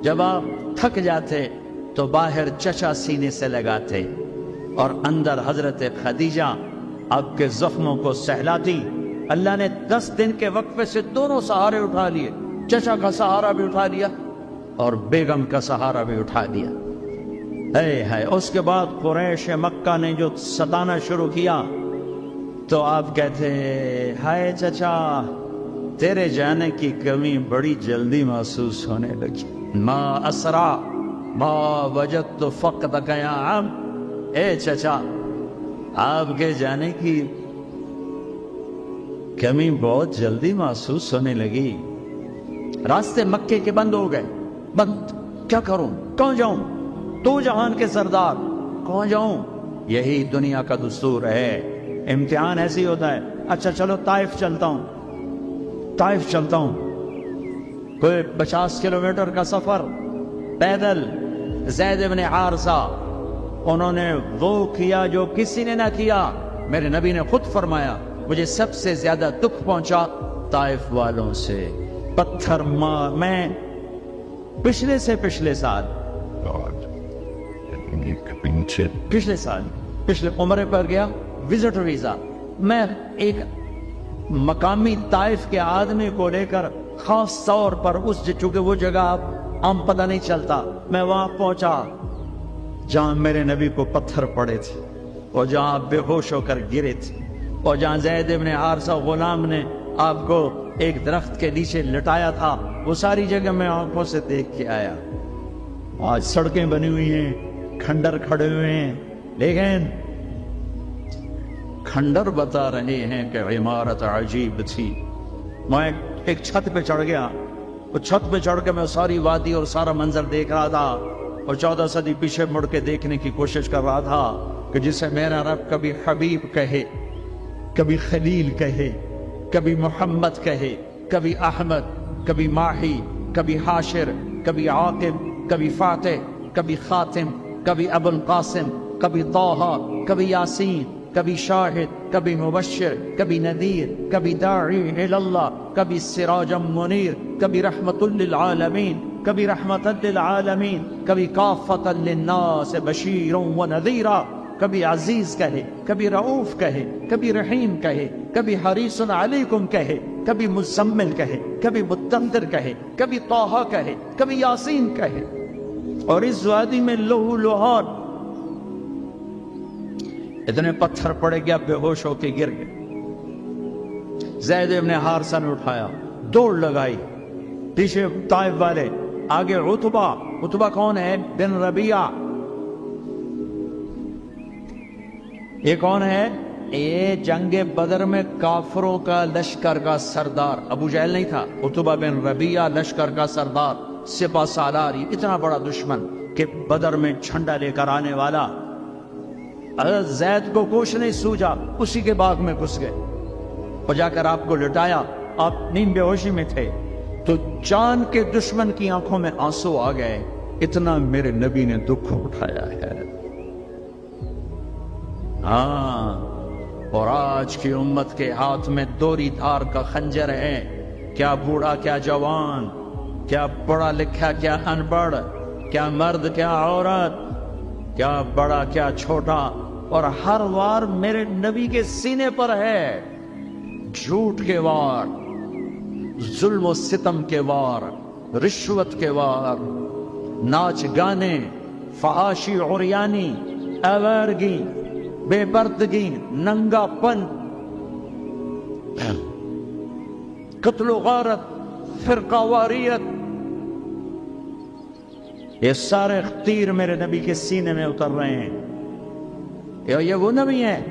جب آپ تھک جاتے تو باہر چچا سینے سے لگاتے اور اندر حضرت خدیجہ آپ کے زخموں کو سہلاتی. اللہ نے 10 دن کے وقفے سے دونوں سہارے اٹھا لیے. چچا کا سہارا بھی اٹھا لیا اور بیگم کا سہارا بھی اٹھا دیا. ہے اس کے بعد قریش مکہ نے جو ستانا شروع کیا تو آپ کہتے ہائے چچا تیرے جانے کی کمی بڑی جلدی محسوس ہونے لگی. ما اسرع ما وجدت فقدک یا عم. اے چچا آپ کے جانے کی کمی بہت جلدی محسوس ہونے لگی. راستے مکے کے بند ہو گئے. بند کیا کروں, کہاں جاؤں, تو جہان کے سردار کہاں جاؤں. یہی دنیا کا دستور ہے, امتحان ایسے ہی ہوتا ہے. اچھا چلو طائف چلتا ہوں, طائف چلتا ہوں. کوئی 50 کلومیٹر کا سفر پیدل. زید بن حارثہ انہوں نے وہ کیا جو کسی نے نہ کیا. میرے نبی نے خود فرمایا مجھے سب سے زیادہ دکھ پہنچا طائف والوں سے. پتھر میں پچھلے سال پچھلے عمرے پر گیا وزٹ ویزا. میں ایک مقامی طائف کے آدمی کو لے کر خاص طور پر چونکہ وہ جگہ عام پتہ نہیں چلتا, میں وہاں پہنچا جہاں میرے نبی کو پتھر پڑے تھے اور جہاں آپ بے ہوش ہو کر گرے تھے اور جہاں زید بن حارثہ غلام نے آپ کو ایک درخت کے نیچے لٹایا تھا. وہ ساری جگہ میں آنکھوں سے دیکھ کے آیا. آج سڑکیں بنی ہوئی ہیں, کھنڈر کھڑے ہوئے ہیں, لیکن کھنڈر بتا رہے ہیں کہ عمارت عجیب تھی. میں ایک چھت پہ چڑھ گیا. وہ چھت پہ چڑھ کے میں ساری وادی اور سارا منظر دیکھ رہا تھا اور 14 صدی پیچھے مڑ کے دیکھنے کی کوشش کر رہا تھا کہ جسے میرا رب کبھی حبیب کہے, کبھی خلیل کہے, کبھی محمد کہے, کبھی احمد, کبھی ماہی, کبھی حاشر, کبھی عاقب, کبھی فاتح, کبھی خاتم, کبھی ابو القاسم, کبھی طٰہٰ, کبھی یاسین, کبھی شاہد, کبھی مبشر, کبھی نذیر, کبھی داعی الی اللہ, کبھی سراجا منیر, کبھی رحمت للعالمین, کبھی رحمت للعالمین, کبھی کافۃ للناس بشیرا ونذیرا. کبھی عزیز کہے, کبھی رؤوف کہے, کبھی رحیم کہے, کبھی حریص علیکم کہے, کبھی مزمل کہے, کبھی مدثر کہے, کبھی طٰہٰ کہے, کبھی یاسین کہے. اور اس وادی میں لہو لہار اتنے پتھر پڑے گیا, بے ہوش ہو کے گر گئے. زید بن حارثہ نے اٹھایا, دوڑ لگائی. پیچھے طائف والے, آگے عتبہ. عتبہ کون ہے؟ بن ربیعہ. یہ کون ہے؟ یہ جنگ بدر میں کافروں کا لشکر کا سردار. ابو جہل نہیں تھا, عتبہ بن ربیعہ لشکر کا سردار, سپہ سالار. اتنا بڑا دشمن کہ بدر میں جھنڈا لے کر آنے والا. حضرت زید کو کچھ نہیں سوجا, اسی کے باغ میں گھس گئے اور جا کر آپ کو لٹایا. آپ نیند بے ہوشی میں تھے تو جان کے دشمن کی آنکھوں میں آنسو آ گئے. اتنا میرے نبی نے دکھ اٹھایا ہے. ہاں, اور آج کی امت کے ہاتھ میں دوری دھار کا خنجر ہے. کیا بوڑھا کیا جوان, کیا پڑھا لکھا کیا ان پڑھ, کیا مرد کیا عورت, کیا بڑا کیا چھوٹا, اور ہر وار میرے نبی کے سینے پر ہے. جھوٹ کے وار, ظلم و ستم کے وار, رشوت کے وار, ناچ گانے, فحاشی عریانی, آوارگی, بے پردگی, ننگا پن, قتل و غارت, فرقہ واریت, یہ سارے تیر میرے نبی کے سینے میں اتر رہے ہیں. یہ وہ نبی ہیں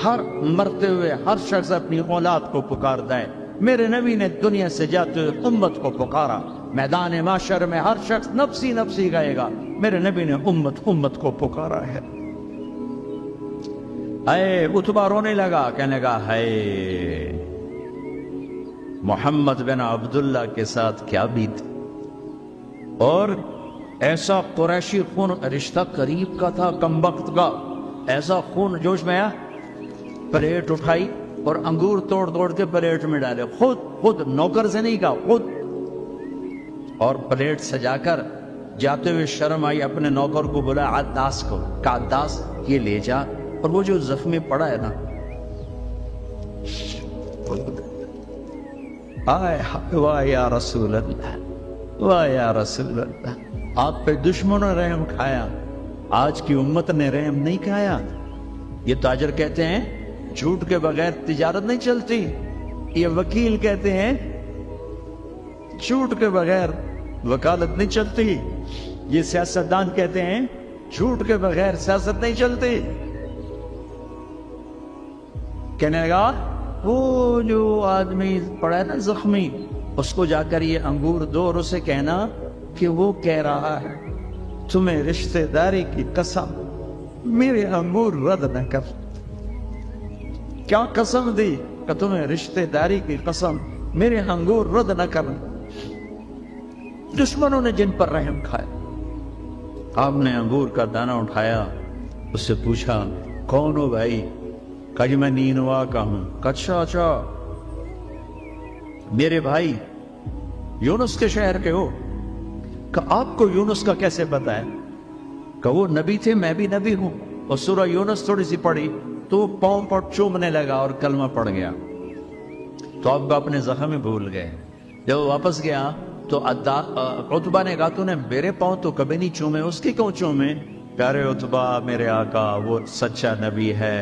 ہر مرتے ہوئے ہر شخص اپنی اولاد کو پکارتا ہے. میرے نبی نے دنیا سے جاتے ہوئے امت کو پکارا. میدان معاشر میں ہر شخص نفسی نفسی کہے گا, میرے نبی نے امت کو پکارا ہے. اے عتبہ رونے لگا, کہنے لگا ہے محمد بن عبداللہ کے ساتھ کیا بیت. اور ایسا قریشی خون, رشتہ قریب کا تھا کمبخت کا, ایسا خون جوش میں آیا, پلیٹ اٹھائی اور انگور توڑ توڑ کے پلیٹ میں ڈالے. خود نوکر سے نہیں کہا, خود اور پلیٹ سجا کر جاتے ہوئے شرم آئی، اپنے نوکر کو بولا عداس کو، کہا عداس یہ لے جا، اور وہ جو زخمی پڑا ہے نا، آئے واہ یا رسول اللہ، واہ یا رسول اللہ، آپ پہ دشمنوں نے رحم کھایا، آج کی امت نے رحم نہیں کھایا۔ یہ تاجر کہتے ہیں جھوٹ کے بغیر تجارت نہیں چلتی، یہ وکیل کہتے ہیں جھوٹ کے بغیر وکالت نہیں چلتی، یہ سیاستدان کہتے ہیں جھوٹ کے بغیر سیاست نہیں چلتی۔ کہنے لگا وہ جو آدمی پڑا ہے نا زخمی، اس کو جا کر یہ انگور دو اور اسے کہنا کہ وہ کہہ رہا ہے تمہیں رشتہ داری کی قسم میرے انگور رد نہ کر۔ کیا قسم دی؟ کہ تمہیں رشتہ داری کی قسم میرے انگور رد نہ کر۔ دشمنوں نے جن پر رحم کھایا، آپ نے انگور کا دانہ اٹھایا، اس سے پوچھا کون ہو بھائی؟ کہا جی میں نینوا کا ہوں۔ اچھا اچھا، میرے بھائی یونس کے شہر کے ہو؟ کہ آپ کو یونس کا کیسے پتا ہے؟ کہ وہ نبی تھے، میں بھی نبی ہوں، اور سورہ یونس تھوڑی سی پڑھی تو پاؤں پر چومنے لگا اور کلمہ پڑھ گیا، تو اب اپنے زخم میں بھول گئے۔ جب وہ واپس گیا تو عتبہ نے کہا تو نے میرے پاؤں تو کبھی نہیں چومے، اس کی کیوں چومے؟ پیارے عتبہ میرے آقا وہ سچا نبی ہے،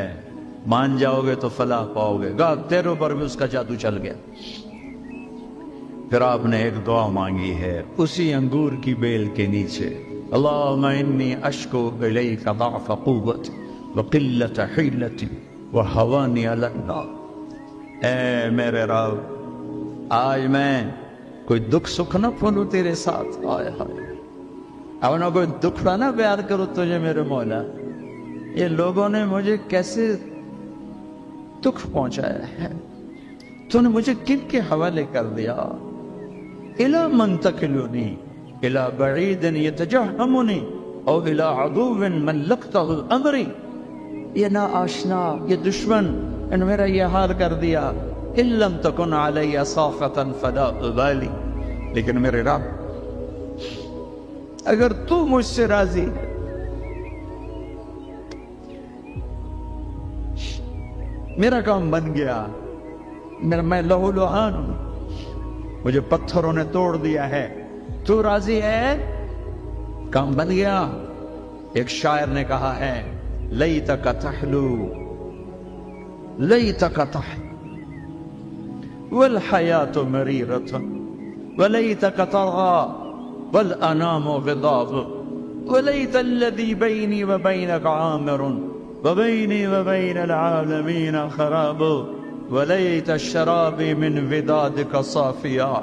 مان جاؤ گے تو فلاح پاؤ گے۔ گا تیروں پر بھی اس کا جادو چل گیا۔ پھر آپ نے ایک دعا مانگی ہے اسی انگور کی بیل کے نیچے، اللہم انی اشکو الیک ضعف قوت وقلت حیلتی وہوانی علی النار۔ اے میرے رب، آج میں کوئی دکھ سکھ نہ پھولوں تیرے ساتھ، آئے ہائے، اب نہ کوئی دکھڑا نہ بیان کرو تجھے میرے مولا۔ یہ لوگوں نے مجھے کیسے دکھ پہنچایا ہے، تو نے مجھے کن کے حوالے کر دیا؟ الی من تکلنی الی بعید یتجہمنی او الی عدو ملکتہ امری۔ یہ نا آشنا، یہ دشمن ان میرا یہ حال کر دیا۔ ان لم تکن علی صافتا فلا ابالی، لیکن میرے رب اگر تو مجھ سے راضی ہے، میرا کام بن گیا، میں لہو لہان ہوں، مجھے پتھروں نے توڑ دیا ہے، تو راضی ہے، کام بن گیا۔ ایک شاعر نے کہا ہے لیتک تحلو لیتک تحلو والحیات مریرۃ ولیتک ترغى والانام غضاب ولیت الذی بینی وبینک عامر وبینی وبین العالمین خراب ولیت الشرابی من ودادک صافیا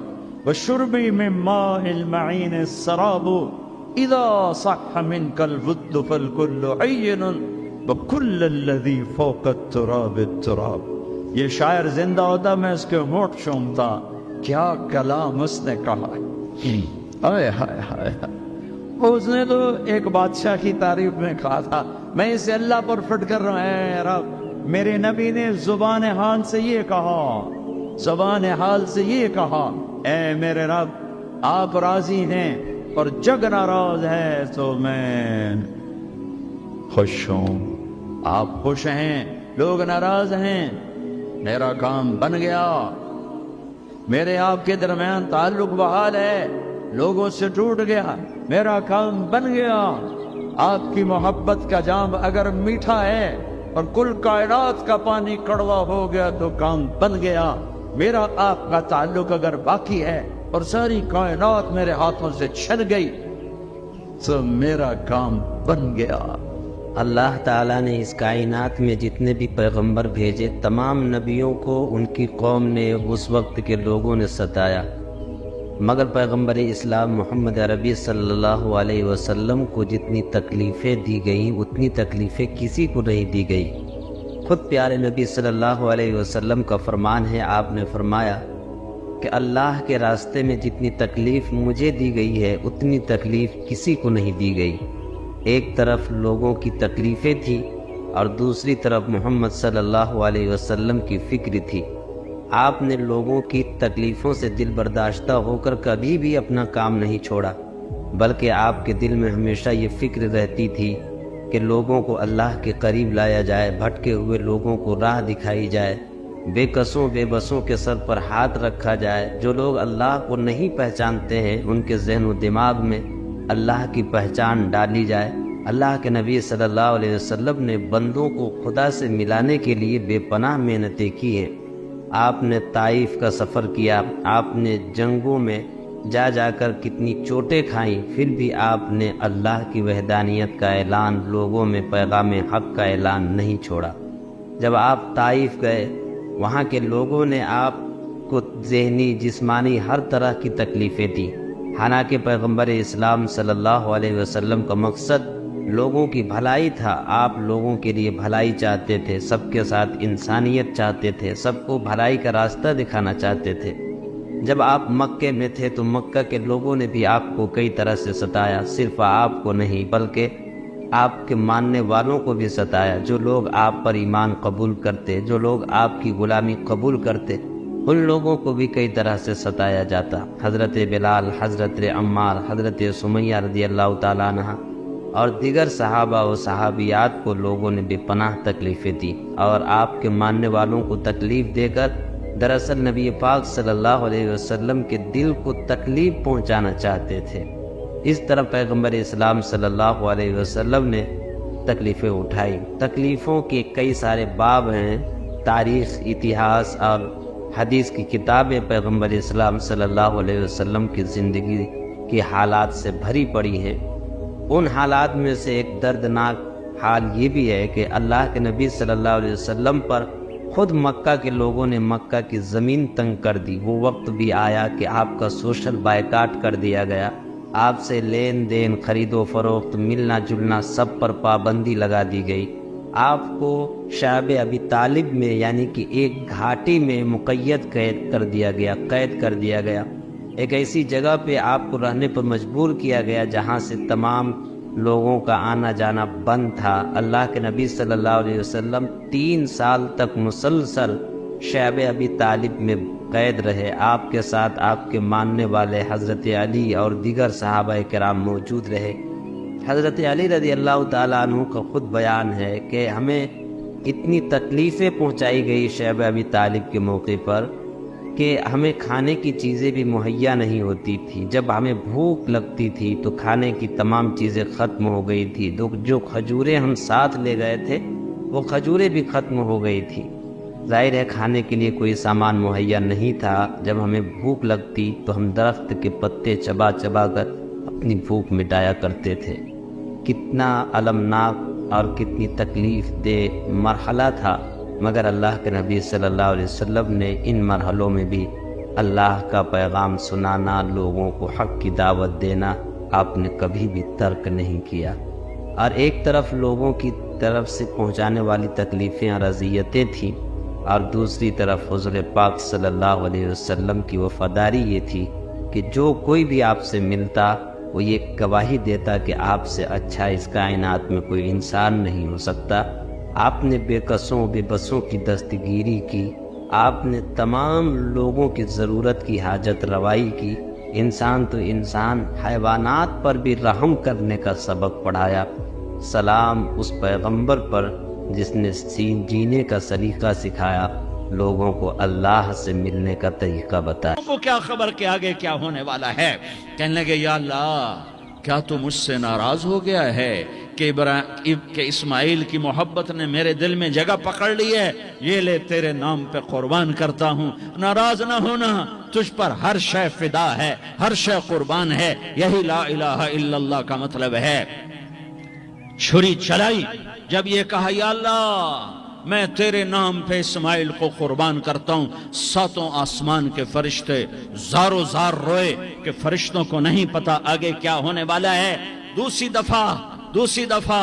وشربی من ماء المعین السراب اذا صح منک الود فالکل عین وکل الذی فوق التراب التراب۔ یہ شاعر زندہ ہوتا میں اس کے ہونٹ چومتا، کیا کلام اس نے کہا ہے، ہائے ہائے ہائے۔ اس نے تو ایک بادشاہ کی تعریف میں کہا تھا میں اسے اللہ پر فٹ کر رہا ہوں، اے رب میرے نبی نے زبان حال سے یہ کہا، زبان حال سے یہ کہا، اے میرے رب آپ راضی ہیں اور جگ ناراض ہے تو میں خوش ہوں، آپ خوش ہیں لوگ ناراض ہیں، میرا کام بن گیا، میرے آپ کے درمیان تعلق بحال ہے، لوگوں سے ٹوٹ گیا، میرا کام بن گیا۔ آپ کی محبت کا جام اگر میٹھا ہے اور کل کائنات کا پانی کڑوا ہو گیا تو کام بن گیا، میرا آپ کا تعلق اگر باقی ہے اور ساری کائنات میرے ہاتھوں سے چھن گئی تو میرا کام بن گیا۔ اللہ تعالیٰ نے اس کائنات میں جتنے بھی پیغمبر بھیجے تمام نبیوں کو ان کی قوم نے، اس وقت کے لوگوں نے ستایا، مگر پیغمبر اسلام محمد عربی صلی اللہ علیہ وسلم کو جتنی تکلیفیں دی گئیں اتنی تکلیفیں کسی کو نہیں دی گئی۔ خود پیارے نبی صلی اللہ علیہ وسلم کا فرمان ہے، آپ نے فرمایا کہ اللہ کے راستے میں جتنی تکلیف مجھے دی گئی ہے اتنی تکلیف کسی کو نہیں دی گئی۔ ایک طرف لوگوں کی تکلیفیں تھی اور دوسری طرف محمد صلی اللہ علیہ وسلم کی فکر تھی۔ آپ نے لوگوں کی تکلیفوں سے دل برداشتہ ہو کر کبھی بھی اپنا کام نہیں چھوڑا، بلکہ آپ کے دل میں ہمیشہ یہ فکر رہتی تھی کہ لوگوں کو اللہ کے قریب لایا جائے، بھٹکے ہوئے لوگوں کو راہ دکھائی جائے، بے کسوں بے بسوں کے سر پر ہاتھ رکھا جائے۔ جو لوگ اللہ کو نہیں پہچانتے ہیں ان کے ذہن و دماغ میں اللہ کی پہچان ڈالی جائے۔ اللہ کے نبی صلی اللہ علیہ وسلم نے بندوں کو خدا سے ملانے کے لیے بے پناہ محنتیں کی ہیں۔ آپ نے طائف کا سفر کیا، آپ نے جنگوں میں جا جا کر کتنی چوٹیں کھائیں، پھر بھی آپ نے اللہ کی وحدانیت کا اعلان، لوگوں میں پیغام حق کا اعلان نہیں چھوڑا۔ جب آپ طائف گئے، وہاں کے لوگوں نے آپ کو ذہنی جسمانی ہر طرح کی تکلیفیں دیں، حالانکہ پیغمبر اسلام صلی اللہ علیہ وسلم کا مقصد لوگوں کی بھلائی تھا۔ آپ لوگوں کے لیے بھلائی چاہتے تھے، سب کے ساتھ انسانیت چاہتے تھے، سب کو بھلائی کا راستہ دکھانا چاہتے تھے۔ جب آپ مکے میں تھے تو مکہ کے لوگوں نے بھی آپ کو کئی طرح سے ستایا، صرف آپ کو نہیں بلکہ آپ کے ماننے والوں کو بھی ستایا۔ جو لوگ آپ پر ایمان قبول کرتے، جو لوگ آپ کی غلامی قبول کرتے، ان لوگوں کو بھی کئی طرح سے ستایا جاتا۔ حضرت بلال، حضرت عمار، حضرت سمیہ رضی اللہ تعالیٰ عنہ اور دیگر صحابہ و صحابیات کو لوگوں نے بے پناہ تکلیفیں دی، اور آپ کے ماننے والوں کو تکلیف دے کر دراصل نبی پاک صلی اللہ علیہ وسلم کے دل کو تکلیف پہنچانا چاہتے تھے۔ اس طرح پیغمبر اسلام صلی اللہ علیہ وسلم نے تکلیفیں اٹھائی۔ تکلیفوں کے کئی سارے باب ہیں، تاریخ، اتہاس اور حدیث کی کتابیں پیغمبر اسلام صلی اللہ علیہ وسلم کی زندگی کے حالات سے بھری پڑی ہیں۔ ان حالات میں سے ایک دردناک حال یہ بھی ہے کہ اللہ کے نبی صلی اللہ علیہ وسلم پر خود مکہ کے لوگوں نے مکہ کی زمین تنگ کر دی۔ وہ وقت بھی آیا کہ آپ کا سوشل بائیکاٹ کر دیا گیا، آپ سے لین دین، خرید و فروخت، ملنا جلنا سب پر پابندی لگا دی گئی۔ آپ کو شعب ابی طالب میں یعنی کہ ایک گھاٹی میں مقید کر دیا گیا، ایک ایسی جگہ پہ آپ کو رہنے پر مجبور کیا گیا جہاں سے تمام لوگوں کا آنا جانا بند تھا۔ اللہ کے نبی صلی اللہ علیہ وسلم 3 سال تک مسلسل شعب ابی طالب میں قید رہے۔ آپ کے ساتھ آپ کے ماننے والے حضرت علی اور دیگر صحابہ کرام موجود رہے۔ حضرت علی رضی اللہ تعالیٰ عنہ کا خود بیان ہے کہ ہمیں اتنی تکلیفیں پہنچائی گئی شعب ابی طالب کے موقع پر کہ ہمیں کھانے کی چیزیں بھی مہیا نہیں ہوتی تھی۔ جب ہمیں بھوک لگتی تھی تو کھانے کی تمام چیزیں ختم ہو گئی تھی۔ جو کھجوریں ہم ساتھ لے گئے تھے وہ کھجوریں بھی ختم ہو گئی تھی۔ ظاہر ہے کھانے کے لیے کوئی سامان مہیا نہیں تھا۔ جب ہمیں بھوک لگتی تو ہم درخت کے پتے چبا چبا کر اپنی بھوک مٹایا کرتے تھے۔ کتنا المناک اور کتنی تکلیف دہ مرحلہ تھا، مگر اللہ کے نبی صلی اللہ علیہ وسلم نے ان مرحلوں میں بھی اللہ کا پیغام سنانا، لوگوں کو حق کی دعوت دینا آپ نے کبھی بھی ترک نہیں کیا۔ اور ایک طرف لوگوں کی طرف سے پہنچانے والی تکلیفیں اور اذیتیں تھیں، اور دوسری طرف حضور پاک صلی اللہ علیہ وسلم کی وفاداری یہ تھی کہ جو کوئی بھی آپ سے ملتا وہ یہ گواہی دیتا کہ آپ سے اچھا اس کائنات میں کوئی انسان نہیں ہو سکتا۔ آپ نے بے کسوں بے بسوں کی دستگیری کی، آپ نے تمام لوگوں کی ضرورت کی حاجت روائی کی، انسان تو انسان، حیوانات پر بھی رحم کرنے کا سبق پڑھایا۔ سلام اس پیغمبر پر جس نے جینے کا سلیقہ سکھایا، لوگوں کو اللہ سے ملنے کا طریقہ بتایا۔ کو کیا خبر کہ آگے کیا ہونے والا ہے؟ کہنے لگے یا اللہ کیا تو مجھ سے ناراض ہو گیا ہے کہ اسماعیل کی محبت نے میرے دل میں جگہ پکڑ لی ہے؟ یہ لے تیرے نام پہ قربان کرتا ہوں۔ ناراض نہ ہونا، تجھ پر ہر شے فدا ہے، ہر شے قربان ہے، یہی لا الہ الا اللہ کا مطلب ہے۔ چھری چلائی، جب یہ کہا یا اللہ میں تیرے نام پہ اسماعیل کو قربان کرتا ہوں، 7 آسمان کے فرشتے زارو زار روئے کہ فرشتوں کو نہیں پتا آگے کیا ہونے والا ہے۔ دوسری دفعہ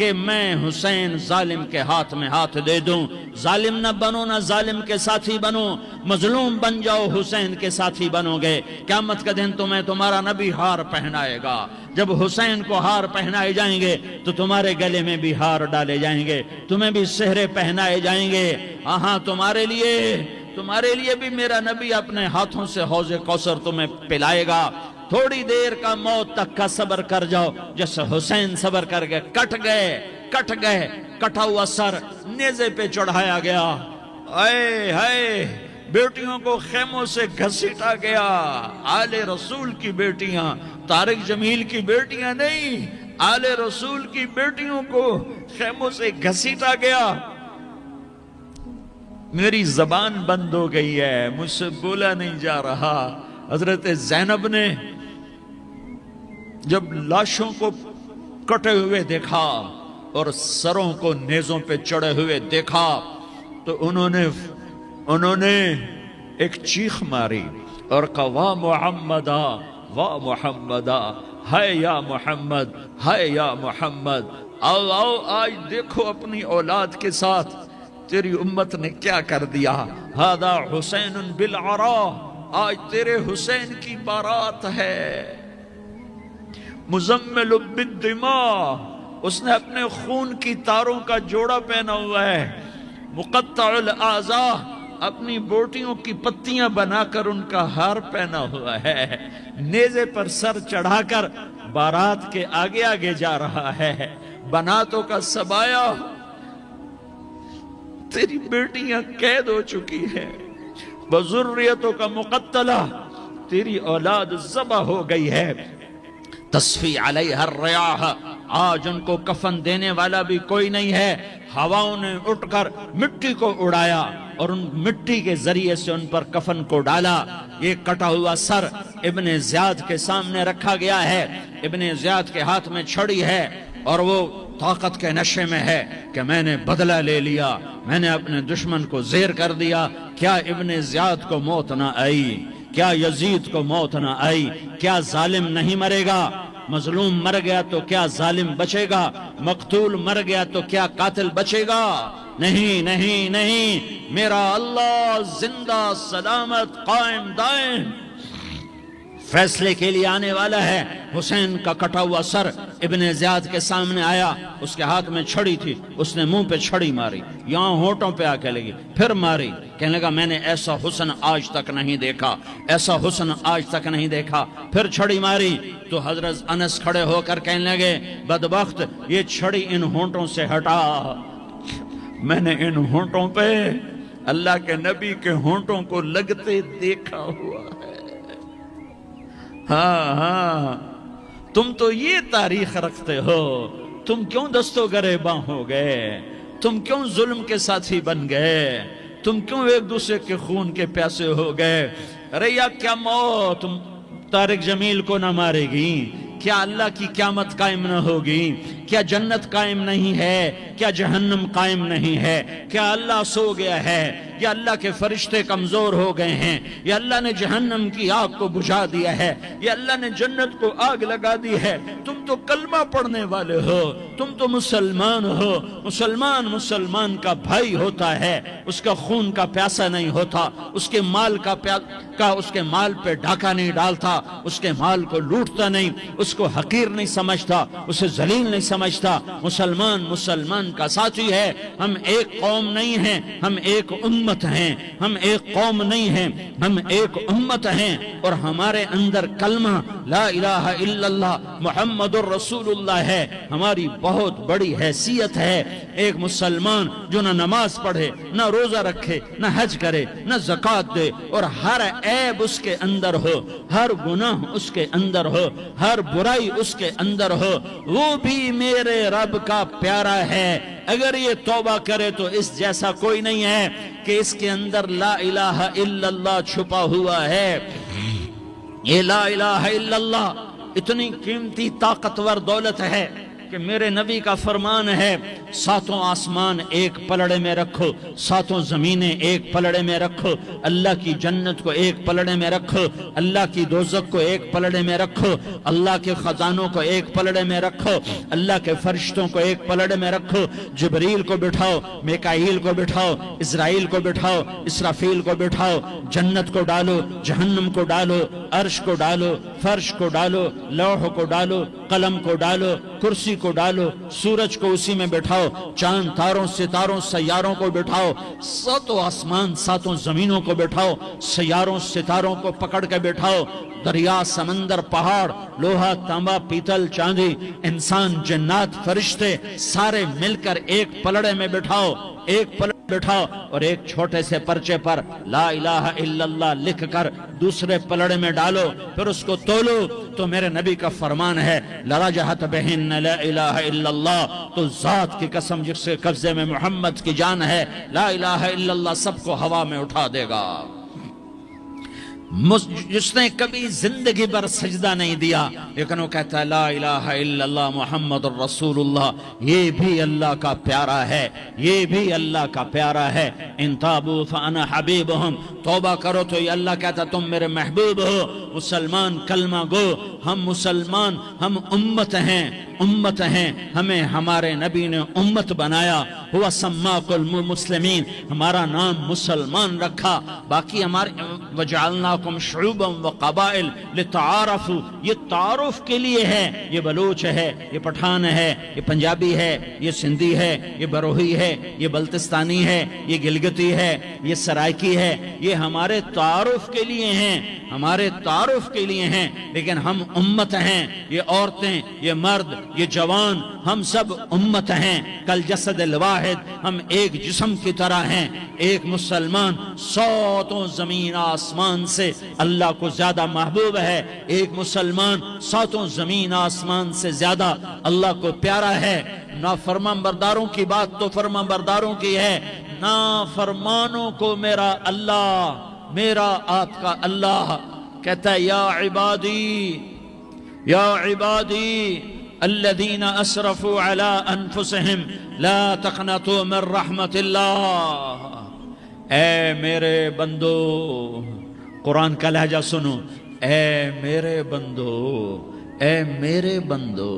کہ میں حسین ظالم کے ہاتھ میں ہاتھ دے دوں. ظالم نہ بنو، نہ ظالم کے ساتھی بنو، مظلوم بن جاؤ، حسین کے ساتھی بنو گے. قیامت کا دن تمہیں تمہارا نبی ہار پہنائے گا. جب حسین کو ہار پہنائے جائیں گے تو تمہارے گلے میں بھی ہار ڈالے جائیں گے، تمہیں بھی سہرے پہنائے جائیں گے. ہاں تمہارے لیے بھی میرا نبی اپنے ہاتھوں سے حوض کوثر تمہیں پلائے گا. تھوڑی دیر کا موت تک کا صبر کر جاؤ، جیسے حسین صبر کر کے کٹ گئے. کٹا ہوا سر نیزے پہ چڑھایا گیا. اے ہائے، بیٹیوں کو خیموں سے گھسیٹا گیا. آل رسول کی بیٹیاں، طارق جمیل کی بیٹیاں نہیں، آل رسول کی بیٹیوں کو خیموں سے گھسیٹا گیا. میری زبان بند ہو گئی ہے، مجھ سے بولا نہیں جا رہا. حضرت زینب نے جب لاشوں کو کٹے ہوئے دیکھا اور سروں کو نیزوں پہ چڑھے ہوئے دیکھا تو انہوں نے ایک چیخ ماری اور کہا واہ محمدہ، واہ محمدہ، ہائے یا محمد، ہائے یا محمد. آؤ آج دیکھو اپنی اولاد کے ساتھ تیری امت نے کیا کر دیا. ہذا حسین بالعراء، آج تیرے حسین کی بارات ہے. مزمل بالدماء، اس نے اپنے خون کی تاروں کا جوڑا پہنا ہوا ہے. مقطع الاعضاء، اپنی بوٹیوں کی پتیاں بنا کر ان کا ہار پہنا ہوا ہے. نیزے پر سر چڑھا کر بارات کے آگے آگے جا رہا ہے. بناتوں کا سبایا، تیری بیٹیاں قید ہو چکی ہے. بذریتوں کا مقتلہ، تیری اولاد ذبح ہو گئی ہے. تصفی علیہ الریاح، آج ان کو کفن دینے والا بھی کوئی نہیں ہے. ہواؤں نے اٹھ کر مٹی کو اڑایا اور ان مٹی کے ذریعے سے ان پر کفن کو ڈالا. یہ کٹا ہوا سر ابن زیاد کے سامنے رکھا گیا ہے. ابن زیاد کے ہاتھ میں چھڑی ہے اور وہ طاقت کے نشے میں ہے کہ میں نے بدلہ لے لیا، میں نے اپنے دشمن کو زیر کر دیا. کیا ابن زیاد کو موت نہ آئی؟ کیا یزید کو موت نہ آئی؟ کیا ظالم نہیں مرے گا؟ مظلوم مر گیا تو کیا ظالم بچے گا؟ مقتول مر گیا تو کیا قاتل بچے گا؟ نہیں نہیں نہیں، میرا اللہ زندہ سلامت قائم دائم فیصلے کے لیے آنے والا ہے. حسین کا کٹا ہوا سر ابن زیاد کے سامنے آیا، اس کے ہاتھ میں چھڑی تھی، اس نے منہ پہ چھڑی ماری، یہاں ہونٹوں پہ آ کے لگی، پھر ماری. کہنے لگا میں نے ایسا حسن آج تک نہیں دیکھا، ایسا حسن آج تک نہیں دیکھا. پھر چھڑی ماری تو حضرت انس کھڑے ہو کر کہنے لگے بدبخت، یہ چھڑی ان ہونٹوں سے ہٹا. میں نے ان ہونٹوں پہ اللہ کے نبی کے ہونٹوں کو لگتے دیکھا ہوا ہے. ہاں تم تو یہ تاریخ رکھتے ہو، تم کیوں دستو گریباں ہو گئے؟ تم کیوں ظلم کے ساتھی بن گئے؟ تم کیوں ایک دوسرے کے خون کے پیاسے ہو گئے؟ ارے یا کیا موت طارق جمیل کو نہ مارے گی؟ کیا اللہ کی قیامت قائم نہ ہوگی؟ کیا جنت قائم نہیں ہے؟ کیا جہنم قائم نہیں ہے؟ کیا اللہ سو گیا ہے؟ یا اللہ کے فرشتے کمزور ہو گئے ہیں؟ یا اللہ نے جہنم کی آگ کو بجھا دیا ہے؟ یا اللہ نے جنت کو آگ لگا دی ہے؟ تم تو کلمہ پڑھنے والے ہو، تم تو مسلمان ہو. مسلمان کا بھائی ہوتا ہے، اس کا خون کا پیاسا نہیں ہوتا، اس کے مال اس کے مال پہ ڈاکہ نہیں ڈالتا، اس کے مال کو لوٹتا نہیں، اس کو حقیر نہیں سمجھتا، اسے ذلیل نہیں سمجھتا. مسلمان کا ساتھی ہے. ہم ایک قوم نہیں ہیں، ہم ایک امت ہیں. ہم ایک قوم نہیں ہیں، ہم ایک امت ہیں. اور ہمارے اندر کلمہ لا الہ الا اللہ محمد الرسول اللہ ہے. ہماری بہت بڑی حیثیت ہے. ایک مسلمان جو نہ نماز پڑھے، نہ روزہ رکھے، نہ حج کرے، نہ زکوٰۃ دے، اور ہر عیب اس کے اندر ہو، ہر گناہ اس کے اندر ہو، ہر برائی اس کے اندر ہو، وہ بھی میرے رب کا پیارا ہے. اگر یہ توبہ کرے تو اس جیسا کوئی نہیں ہے کہ اس کے اندر لا الہ الا اللہ چھپا ہوا ہے. یہ لا الہ الا اللہ اتنی قیمتی طاقتور دولت ہے کہ میرے نبی کا فرمان ہے ساتوں آسمان ایک پلڑے میں رکھو، ساتوں زمینیں ایک پلڑے میں رکھو، اللہ کی جنت کو ایک پلڑے میں رکھو، اللہ کی دوزخ کو ایک پلڑے میں رکھو، اللہ کے خزانوں کو ایک پلڑے میں رکھو، اللہ کے فرشتوں کو ایک پلڑے میں رکھو، جبریل کو بٹھاؤ، میکائیل کو بٹھاؤ، اسرائیل کو بٹھاؤ، اسرافیل کو بٹھاؤ، جنت کو ڈالو، جہنم کو ڈالو، عرش کو ڈالو، فرش کو ڈالو، لوح کو ڈالو، قلم کو ڈالو، کرسی کو ڈالو، سورج کو اسی میں بٹھاؤ، چاند تاروں ستاروں سیاروں کو بٹھاؤ، ساتوں آسمان ساتوں زمینوں کو بٹھاؤ، سیاروں ستاروں کو پکڑ کے بٹھاؤ، دریا سمندر پہاڑ لوہا تانبا پیتل چاندی انسان جنات فرشتے سارے مل کر ایک پلڑے میں بٹھاؤ، ایک پلڑے بٹھاؤ، اور ایک چھوٹے سے پرچے پر لا الہ الا اللہ لکھ کر دوسرے پلڑے میں ڈالو، پھر اس کو تولو تو میرے نبی کا فرمان ہے لرجحت بہن لا الہ الا اللہ، تو ذات کی قسم جس کے قبضے میں محمد کی جان ہے لا الہ الا اللہ سب کو ہوا میں اٹھا دے گا۔ جس نے کبھی زندگی بھر سجدہ نہیں دیا لیکن وہ کہتا ہے لا الہ الا اللہ محمد الرسول اللہ، یہ بھی اللہ کا پیارا ہے، یہ بھی اللہ کا پیارا ہے۔ ان تابوا فانا حبیبہم، توبہ کرو تو یہ اللہ کہتا تم میرے محبوب ہو۔ مسلمان کلمہ گو، ہم مسلمان، ہم امت ہیں، امت ہیں، ہمیں ہمارے نبی نے امت بنایا، ہوا سماکم المسلمین، ہمارا نام مسلمان رکھا، باقی ہمارے وجعلناکم شعوبا وقبائل لتعارفوا، یہ تعارف کے لیے ہے، یہ بلوچ ہے، یہ پٹھان ہے، یہ پنجابی ہے، یہ سندھی ہے، یہ بروہی ہے، یہ بلتستانی ہے، یہ گلگتی ہے، یہ سرائکی ہے، یہ ہمارے تعارف کے لیے ہیں، ہمارے تعارف کے لیے ہیں، لیکن ہم امت ہیں، یہ عورتیں، یہ مرد، یہ جوان، ہم سب امت ہیں، کل جسد الواحد، ہم ایک جسم کی طرح ہیں۔ ایک مسلمان ساتوں زمین آسمان سے اللہ کو زیادہ محبوب ہے، ایک مسلمان ساتوں زمین آسمان سے زیادہ اللہ کو پیارا ہے۔ نافرمان برداروں کی بات تو فرمان برداروں کی ہے، نافرمانوں کو میرا اللہ، میرا آپ کا اللہ کہتا ہے یا عبادی، یا عبادی الذین اسرفوا علی انفسہم لا تقنطوا من رحمت اللہ، اے میرے بندو، قرآن کا لہجہ سنو، اے میرے بندو، اے میرے بندو،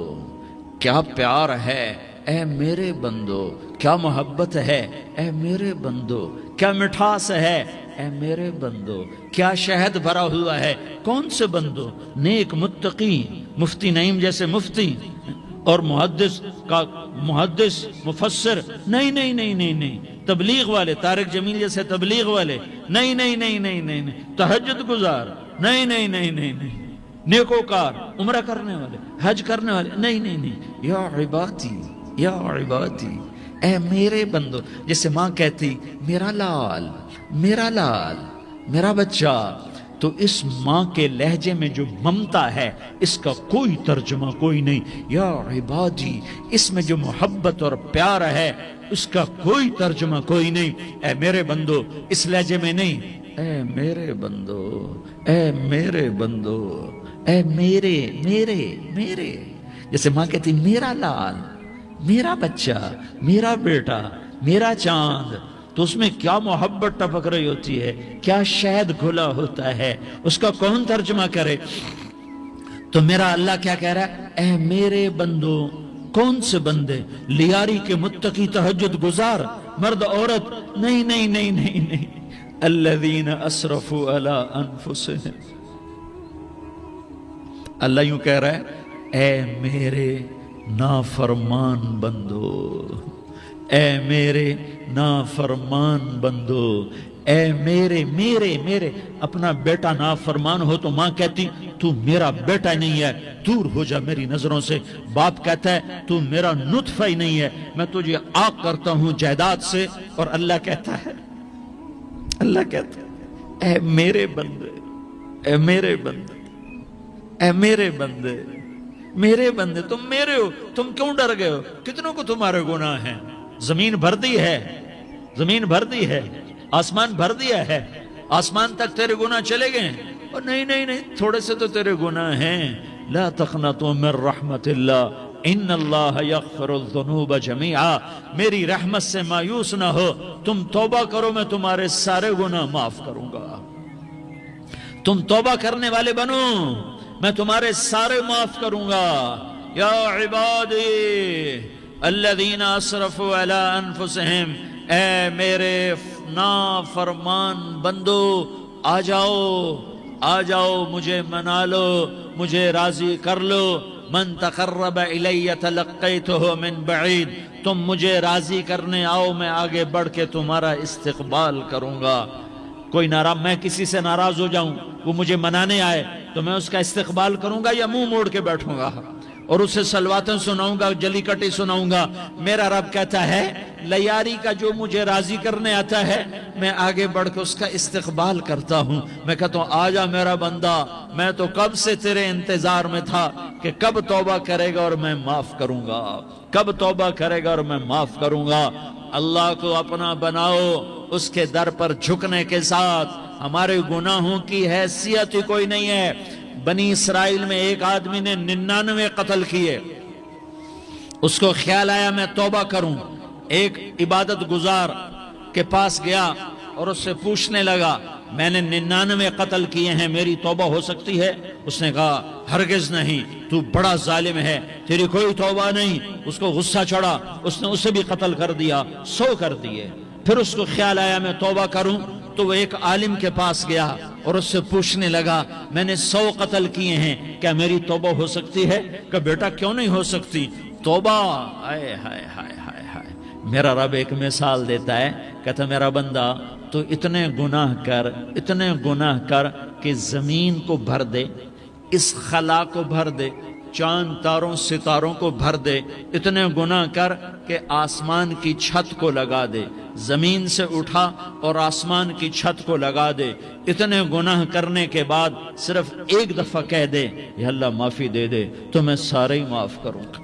کیا پیار ہے، اے میرے بندو، کیا محبت ہے، اے میرے بندو، کیا مٹھاس ہے، اے میرے بندو، کیا شہد بھرا ہوا ہے۔ کون سے بندو؟ نیک متقی، مفتی نعیم جیسے مفتی اور محدث کا محدث مفسر، نہیں نہیں نہیں نہیں نہیں، تبلیغ والے، طارق جمیل جیسے تبلیغ والے، نہیں نہیں نہیں نہیں نہیں، تہجد گزار، نہیں نہیں نہیں نہیں نہیں، نیکوکار، عمرہ کرنے والے، حج کرنے والے، نہیں نہیں نہیں، یا عبادی، یا عبادی، اے میرے بندو، جیسے ماں کہتی میرا لال، میرا لال، میرا بچہ، تو اس ماں کے لہجے میں جو ممتا ہے اس کا کوئی ترجمہ کوئی نہیں۔ یا عبادی، اس میں جو محبت اور پیار ہے اس کا کوئی ترجمہ کوئی نہیں۔ اے میرے بندو، اس لہجے میں نہیں، اے میرے بندو، اے میرے بندو، اے میرے میرے میرے، جیسے ماں کہتی میرا لال، میرا بچہ، میرا بیٹا، میرا چاند، تو اس میں کیا محبت ٹپک رہی ہوتی ہے، کیا شہد گھلا ہوتا ہے، اس کا کون ترجمہ کرے؟ تو میرا اللہ کیا کہہ رہا ہے؟ اے میرے بندو، کون سے بندے؟ لیاری کے متقی تہجد گزار، مرد عورت، نہیں نہیں نہیں نہیں نہیں، الذین اسرفوا علی انفسہم، اللہ یوں کہہ رہا ہے اے میرے نافرمان بندو، اے میرے نافرمان بندو، اے میرے میرے میرے، اپنا بیٹا نافرمان ہو تو ماں کہتی تو میرا بیٹا نہیں ہے، دور ہو جا میری نظروں سے۔ باپ کہتا ہے تو میرا نطفہ ہی نہیں ہے، میں تجھے عاق کرتا ہوں جائیداد سے، اور اللہ کہتا ہے، اللہ کہتا ہے اے میرے بندے، اے میرے بندے، اے میرے بندے، میرے بندے، تم میرے ہو، تم کیوں ڈر گئے ہو؟ کتنوں کو تمہارے گناہ ہیں؟ زمین بھر دی ہے، زمین بھر دی ہے، آسمان بھر دیا ہے، آسمان تک تیرے گناہ چلے گئے ہیں؟ اور نہیں نہیں نہیں، تھوڑے سے تو تیرے گناہ ہیں۔ لا تقنطوا من رحمت اللہ، ان اللہ یغفر الذنوب جمیعا، میری رحمت سے مایوس نہ ہو، تم توبہ کرو میں تمہارے سارے گناہ معاف کروں گا، تم توبہ کرنے والے بنو میں تمہارے سارے معاف کروں گا۔ یا عبادی الذین اسرفوا علی انفسہم، اے میرے نافرمان بندو آ جاؤ مجھے منا لو، مجھے راضی کر لو۔ من تقرب الی تلقیتہ من بعید، تم مجھے راضی کرنے آؤ میں آگے بڑھ کے تمہارا استقبال کروں گا۔ کوئی ناراض، میں کسی سے ناراض ہو جاؤں، وہ مجھے منانے آئے تو میں اس کا استقبال کروں گا یا منہ موڑ کے بیٹھوں گا اور اسے صلواتیں سناؤں گا، جلی کٹی سناؤں گا؟ میرا رب کہتا ہے لیاری کا جو مجھے راضی کرنے آتا ہے میں آگے بڑھ کے اس کا استقبال کرتا ہوں۔ میں کہتا ہوں آ جا میرا بندہ، میں تو کب سے تیرے انتظار میں تھا کہ کب توبہ کرے گا اور میں معاف کروں گا، کب توبہ کرے گا اور میں معاف کروں گا۔ اللہ کو اپنا بناؤ، اس کے در پر جھکنے کے ساتھ۔ ہمارے گناہوں کی حیثیت ہی کوئی نہیں ہے۔ بنی اسرائیل میں ایک آدمی نے 99 قتل کیے، اس کو خیال آیا میں توبہ کروں، ایک عبادت گزار کے پاس گیا اور اس سے پوچھنے لگا میں نے 99 قتل کیے ہیں، میری توبہ ہو سکتی ہے؟ اس نے کہا ہرگز نہیں، تو بڑا ظالم ہے، تیری کوئی توبہ نہیں۔ اس کو غصہ چڑھا، اس نے اسے بھی قتل کر دیا، 100 کر دیے۔ پھر اس کو خیال آیا میں توبہ کروں، تو وہ ایک عالم کے پاس گیا اور اس سے پوچھنے لگا میں نے 100 قتل کیے ہیں، کیا میری توبہ ہو سکتی ہے؟ کہ بیٹا کیوں نہیں ہو سکتی توبہ؟ ہائے ہائے ہائے ہائے ہائے۔ میرا رب ایک مثال دیتا ہے، کہتا میرا بندہ تو اتنے گناہ کر کہ زمین کو بھر دے، اس خلا کو بھر دے، چاند تاروں ستاروں کو بھر دے، اتنے گناہ کر کہ آسمان کی چھت کو لگا دے، زمین سے اٹھا اور آسمان کی چھت کو لگا دے۔ اتنے گناہ کرنے کے بعد صرف ایک دفعہ کہہ دے یا اللہ معافی دے دے تو میں سارے ہی معاف کروں گا،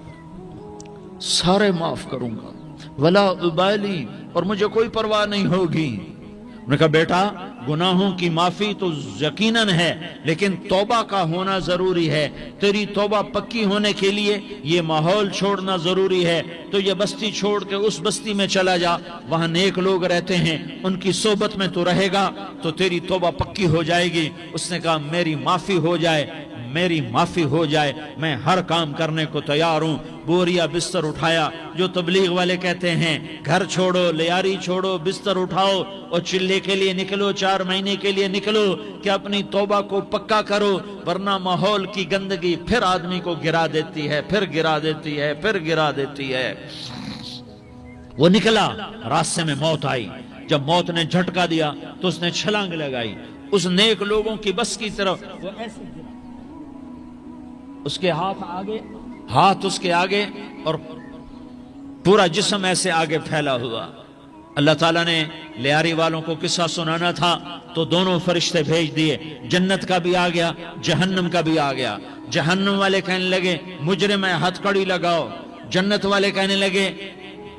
سارے معاف کروں گا، ولا ابالی، اور مجھے کوئی پرواہ نہیں ہوگی۔ انہوں نے کہا بیٹا گناہوں کی معافی تو یقیناً ہے لیکن توبہ کا ہونا ضروری ہے، تیری توبہ پکی ہونے کے لیے یہ ماحول چھوڑنا ضروری ہے۔ تو یہ بستی چھوڑ کے اس بستی میں چلا جا، وہاں نیک لوگ رہتے ہیں، ان کی صحبت میں تو رہے گا تو تیری توبہ پکی ہو جائے گی۔ اس نے کہا میری معافی ہو جائے، میری معافی ہو جائے، میں ہر کام کرنے کو تیار ہوں۔ بوریا بستر اٹھایا، جو تبلیغ والے کہتے ہیں گھر چھوڑو، لیاری چھوڑو، بستر اٹھاؤ اور چلے کے لیے نکلو، 4 مہینے کے لیے نکلو کہ اپنی توبہ کو پکا کرو، ورنہ ماحول کی گندگی پھر آدمی کو گرا دیتی ہے، پھر گرا دیتی ہے، پھر گرا دیتی ہے۔ وہ نکلا، راستے میں موت آئی، جب موت نے جھٹکا دیا تو اس نے چھلانگ لگائی اس نیک لوگوں کی بس کی طرف، وہ ایسے گرا، اس کے ہاتھ اس کے آگے اور پورا جسم ایسے آگے پھیلا ہوا۔ اللہ تعالیٰ نے لیاری والوں کو قصہ سنانا تھا تو دونوں فرشتے بھیج دیے، جنت کا بھی آ گیا، جہنم کا بھی آ گیا۔ جہنم والے کہنے لگے مجرم ہے ہتھ کڑی لگاؤ، جنت والے کہنے لگے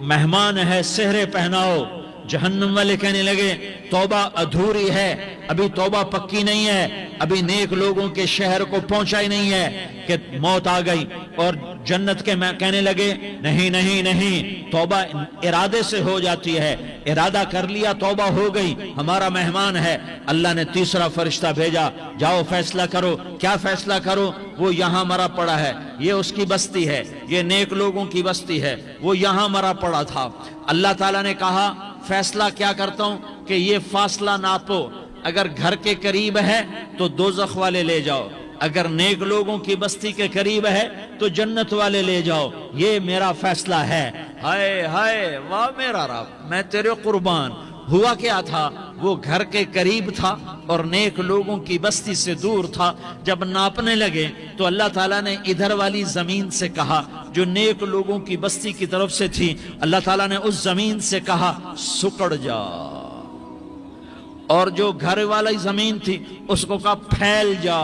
مہمان ہے سہرے پہناؤ۔ جہنم والے کہنے لگے توبہ ادھوری ہے، ابھی توبہ پکی نہیں ہے، ابھی نیک لوگوں کے شہر کو پہنچا ہی نہیں ہے کہ موت آ گئی۔ اور جنت کے کہنے لگے نہیں نہیں نہیں، توبہ ارادے سے ہو جاتی ہے، ارادہ کر لیا توبہ ہو گئی، ہمارا مہمان ہے۔ اللہ نے تیسرا فرشتہ بھیجا، جاؤ فیصلہ کرو۔ کیا فیصلہ کرو؟ وہ یہاں مرا پڑا ہے، یہ اس کی بستی ہے، یہ نیک لوگوں کی بستی ہے، وہ یہاں مرا پڑا تھا۔ اللہ تعالیٰ نے کہا فیصلہ کیا کرتا ہوں کہ یہ فاصلہ ناپو، اگر گھر کے قریب ہے تو دوزخ والے لے جاؤ، اگر نیک لوگوں کی بستی کے قریب ہے تو جنت والے لے جاؤ، یہ میرا فیصلہ ہے۔ ہائے ہائے واہ میرا رب، میں تیرے قربان۔ ہوا کیا تھا؟ وہ گھر کے قریب تھا اور نیک لوگوں کی بستی سے دور تھا۔ جب ناپنے لگے تو اللہ تعالیٰ نے ادھر والی زمین سے کہا جو نیک لوگوں کی بستی کی طرف سے تھی، اللہ تعالیٰ نے اس زمین سے کہا سکڑ جا، اور جو گھر والی زمین تھی اس کو کہا پھیل جا۔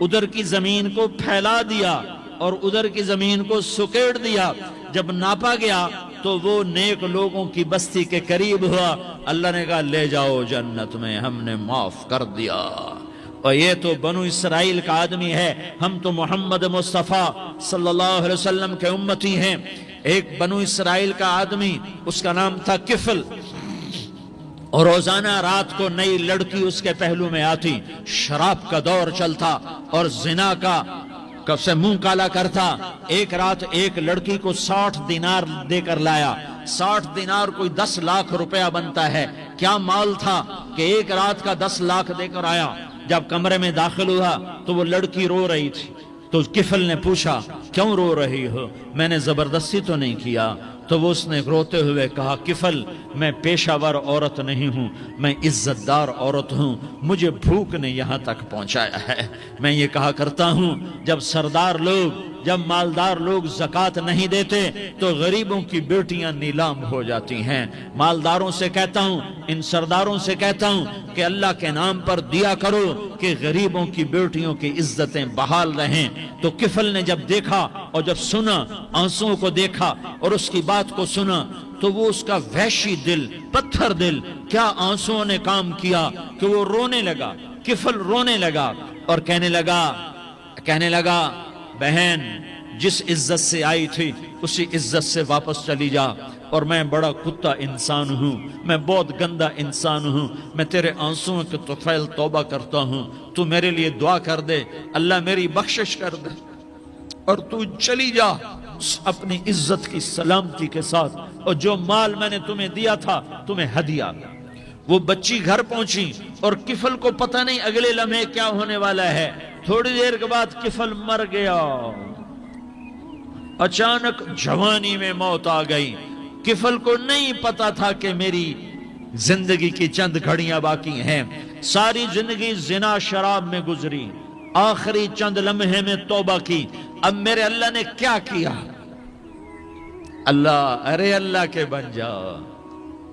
ادھر کی زمین کو پھیلا دیا اور ادھر کی زمین کو سکیڑ دیا۔ جب ناپا گیا تو وہ نیک لوگوں کی بستی کے قریب ہوا۔ اللہ نے کہا لے جاؤ جنت میں، ہم نے معاف کر دیا۔ اور یہ تو بنو اسرائیل کا آدمی ہے، ہم تو محمد مصطفیٰ صلی اللہ علیہ وسلم کے امتی ہیں۔ ایک بنو اسرائیل کا آدمی، اس کا نام تھا کفل، اور روزانہ رات کو نئی لڑکی اس کے پہلو میں آتی، شراب کا دور چلتا اور زنا کا سے منہ کالا کرتا۔ ایک رات ایک لڑکی کو 60 دینار دے کر لایا۔ 60 دینار کوئی 10 لاکھ روپیہ بنتا ہے۔ کیا مال تھا کہ ایک رات کا 10 لاکھ دے کر آیا۔ جب کمرے میں داخل ہوا تو وہ لڑکی رو رہی تھی، تو کفل نے پوچھا کیوں رو رہی ہو؟ میں نے زبردستی تو نہیں کیا۔ تو وہ اس نے روتے ہوئے کہا کفل میں پیشہ ور عورت نہیں ہوں، میں عزت دار عورت ہوں، مجھے بھوک نے یہاں تک پہنچایا ہے۔ میں یہ کہا کرتا ہوں جب سردار لوگ، جب مالدار لوگ زکوٰۃ نہیں دیتے تو غریبوں کی بیٹیاں نیلام ہو جاتی ہیں۔ مالداروں سے کہتا ہوں، ان سرداروں سے کہتا ہوں کہ اللہ کے نام پر دیا کرو کہ غریبوں کی بیٹیوں کی عزتیں بحال رہیں۔ تو کفل نے جب دیکھا اور جب سنا، آنسوؤں کو دیکھا اور اس کی بات کو سنا، تو وہ اس کا وحشی دل، پتھر دل، کیا آنسوؤں نے کام کیا کہ وہ رونے لگا۔ کفل رونے لگا اور کہنے لگا بہن جس عزت سے آئی تھی اسی عزت سے واپس چلی جا، اور میں بڑا کتا انسان ہوں، میں بہت گندا انسان ہوں، میں تیرے آنسوؤں کے طفیل توبہ کرتا ہوں، تو میرے لیے دعا کر دے، اللہ میری بخشش کر دے، اور تو چلی جا اپنی عزت کی سلامتی کے ساتھ، اور جو مال میں نے تمہیں دیا تھا تمہیں ہدیہ۔ وہ بچی گھر پہنچی اور کفل کو پتہ نہیں اگلے لمحے کیا ہونے والا ہے۔ تھوڑی دیر کے بعد کفل مر گیا، اچانک جوانی میں موت آ گئی۔ کفل کو نہیں پتا تھا کہ میری زندگی کی چند گھڑیاں باقی ہیں۔ ساری زندگی زنا شراب میں گزری، آخری چند لمحے میں توبہ کی۔ اب میرے اللہ نے کیا کیا؟ اللہ، ارے اللہ کے بن جاؤ،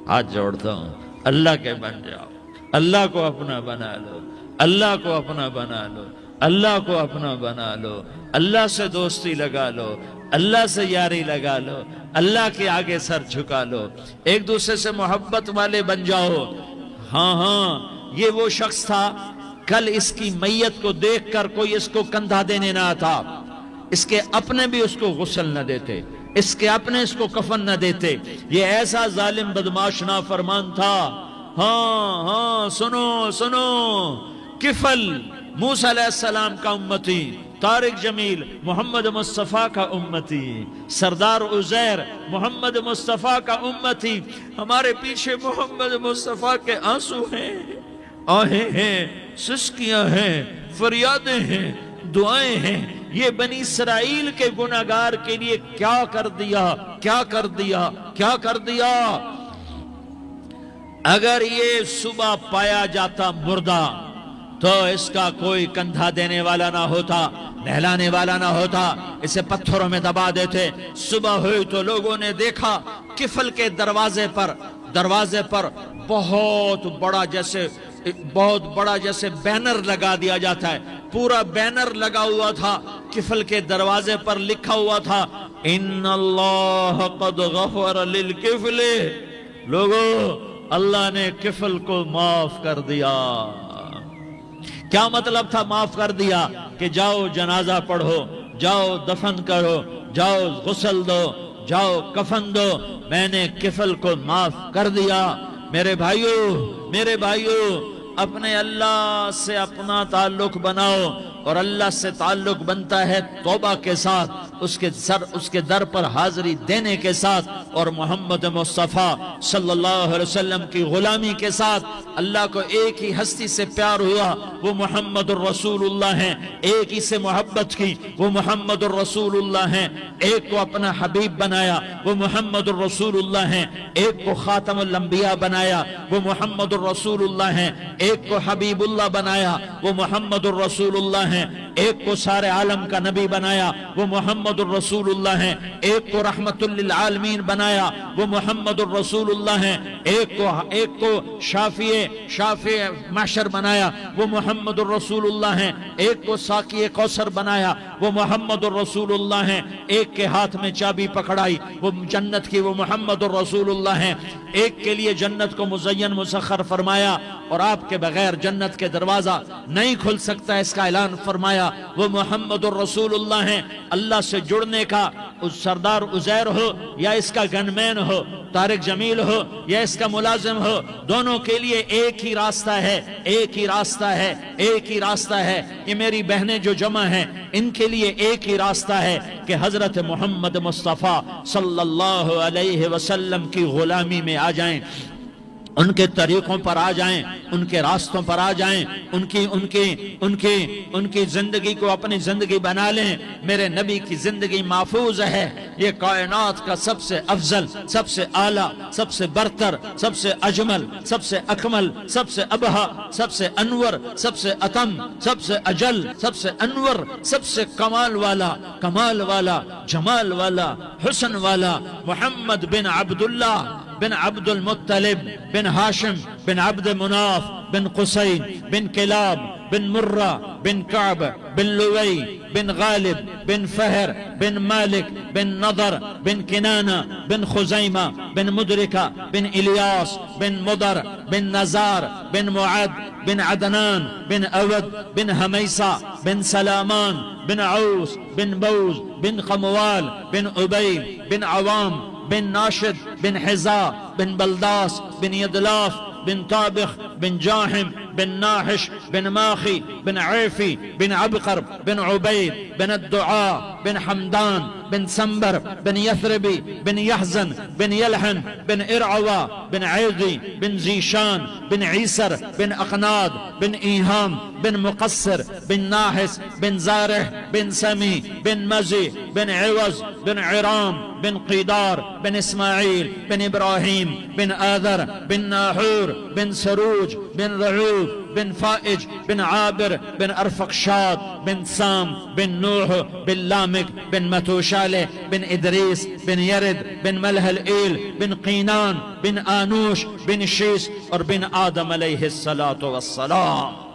ہاتھ جوڑتا ہوں، اللہ کے بن جاؤ، اللہ کو اپنا بنا لو، اللہ کو اپنا بنا لو، اللہ کو اپنا بنا لو، اللہ سے دوستی لگا لو، اللہ سے یاری لگا لو، اللہ کے آگے سر جھکا لو، ایک دوسرے سے محبت والے بن جاؤ۔ ہاں یہ وہ شخص تھا، کل اس کی میت کو دیکھ کر کوئی اس کو کندھا دینے نہ آتا، اس کے اپنے بھی اس کو غسل نہ دیتے، اس کے اپنے اس کو کفن نہ دیتے۔ یہ ایسا ظالم بدماش نافرمان تھا۔ ہاں سنو، کفل موسیٰ علیہ السلام کا امتی، طارق جمیل محمد مصطفیٰ کا امتی، سردار عزیر محمد مصطفیٰ کا امتی۔ ہمارے پیچھے محمد مصطفیٰ کے آنسو ہیں، آہیں ہیں، سسکیاں ہیں، فریادیں ہیں، دعائیں ہیں۔ یہ بنی اسرائیل کے گناہگار کے لیے کیا کر دیا۔ اگر یہ صبح پایا جاتا مردہ تو اس کا کوئی کندھا دینے والا نہ ہوتا، نہلانے والا نہ ہوتا، اسے پتھروں میں دبا دیتے۔ صبح ہوئی تو لوگوں نے دیکھا کفل کے دروازے پر بہت بڑا جیسے بینر لگا دیا جاتا ہے، پورا بینر لگا ہوا تھا، کفل کے دروازے پر لکھا ہوا تھا ان اللہ قد غفر للکفل۔ لوگوں، اللہ نے کفل کو معاف کر دیا۔ کیا مطلب تھا معاف کر دیا؟ کہ جاؤ جنازہ پڑھو، جاؤ دفن کرو، جاؤ غسل دو، جاؤ کفن دو، میں نے کفل کو معاف کر دیا۔ میرے بھائیو، اپنے اللہ سے اپنا تعلق بناؤ، اور اللہ سے تعلق بنتا ہے توبہ کے ساتھ، اس کے در پر حاضری دینے کے ساتھ، اور محمد مصطفیٰ صلی اللہ علیہ وسلم کی غلامی کے ساتھ۔ اللہ کو ایک ہی ہستی سے پیار ہوا، وہ محمد الرسول اللہ ہیں۔ ایک ہی سے محبت کی، وہ محمد الرسول اللہ ہیں۔ ایک کو اپنا حبیب بنایا، وہ محمد الرسول اللہ ہیں۔ ایک کو خاتم الانبیاء بنایا، وہ محمد الرسول اللہ ہیں۔ ایک کو حبیب اللہ بنایا، وہ محمد الرسول اللہ ہیں۔ ہیں، ایک کو سارے عالم کا نبی بنایا وہ محمد الرسول اللہ ہیں، ایک کو رحمت للعالمین بنایا وہ محمد الرسول اللہ ہیں، ایک کو شافع محشر بنایا وہ محمد الرسول اللہ ہیں، ایک کو ساقی کوثر بنایا وہ محمد الرسول اللہ ہیں، ایک کے ہاتھ میں چابی پکڑائی وہ جنت کی وہ محمد الرسول اللہ ہیں، ایک کے لیے جنت کو مزین مسخر فرمایا اور آپ کے بغیر جنت کے دروازہ نہیں کھل سکتا اس کا اعلان فرمایا وہ محمد الرسول اللہ ہیں۔ اللہ سے جڑنے کا اس سردار عزیر ہو یا اس کا گنمین ہو، طارق جمیل ہو یا اس کا ملازم ہو، دونوں کے لیے ایک ہی راستہ ہے، ایک ہی راستہ ہے، ایک ہی راستہ ہے۔ یہ میری بہنیں جو جمع ہیں ان کے لیے ایک ہی راستہ ہے کہ حضرت محمد مصطفیٰ صلی اللہ علیہ وسلم کی غلامی میں آ جائیں، ان کے طریقوں پر آ جائیں، ان کے راستوں پر آ جائیں، ان کی زندگی کو اپنی زندگی بنا لیں۔ میرے نبی کی زندگی محفوظ ہے، یہ کائنات کا سب سے افضل، سب سے اعلیٰ، سب سے برتر، سب سے اجمل، سب سے اکمل، سب سے ابہا، سب سے انور، سب سے اتم، سب سے اجل، سب سے انور، سب سے کمال والا، جمال والا، حسن والا محمد بن عبداللہ بن عبد المطلب بن ہاشم بن عبد مناف بن قصی بن کلاب بن مرہ بن کعب بن لوی بن غالب بن فہر بن مالک بن نضر بن کنانہ بن خزیمہ بن مدرکہ بن الیاس بن مضر بن نزار بن معد بن عدنان بن اود بن حمیسہ بن سلامان بن عوس بن بوز بن خموال بن عبی بن عوام بن ناشد بن حزا بن بلداس بن يدلاف بن طابخ بن جاحم بن ناحش بن ماخي بن عيفي بن عبقر بن عبيد بن الدعاء بن حمدان بن سنبر بن يثربي بن يحزن بن يلحن بن إرعوى بن عيضي بن زيشان بن عيسر بن أقناد بن إيهام بن مقصر بن ناحس بن زارح بن سمي بن مزي بن عوز بن عرام بن قيدار بن إسماعيل بن إبراهيم بن آذر بن ناحور بن سروج بن رعوب بن فائج بن عابر بن أرفقشاد بن سام بن نوح بن لامك بن متوشالة بن إدريس بن يرد بن ملهلئيل بن قينان بن آنوش بن شيس اور بن آدم علیہ الصلاة والسلام۔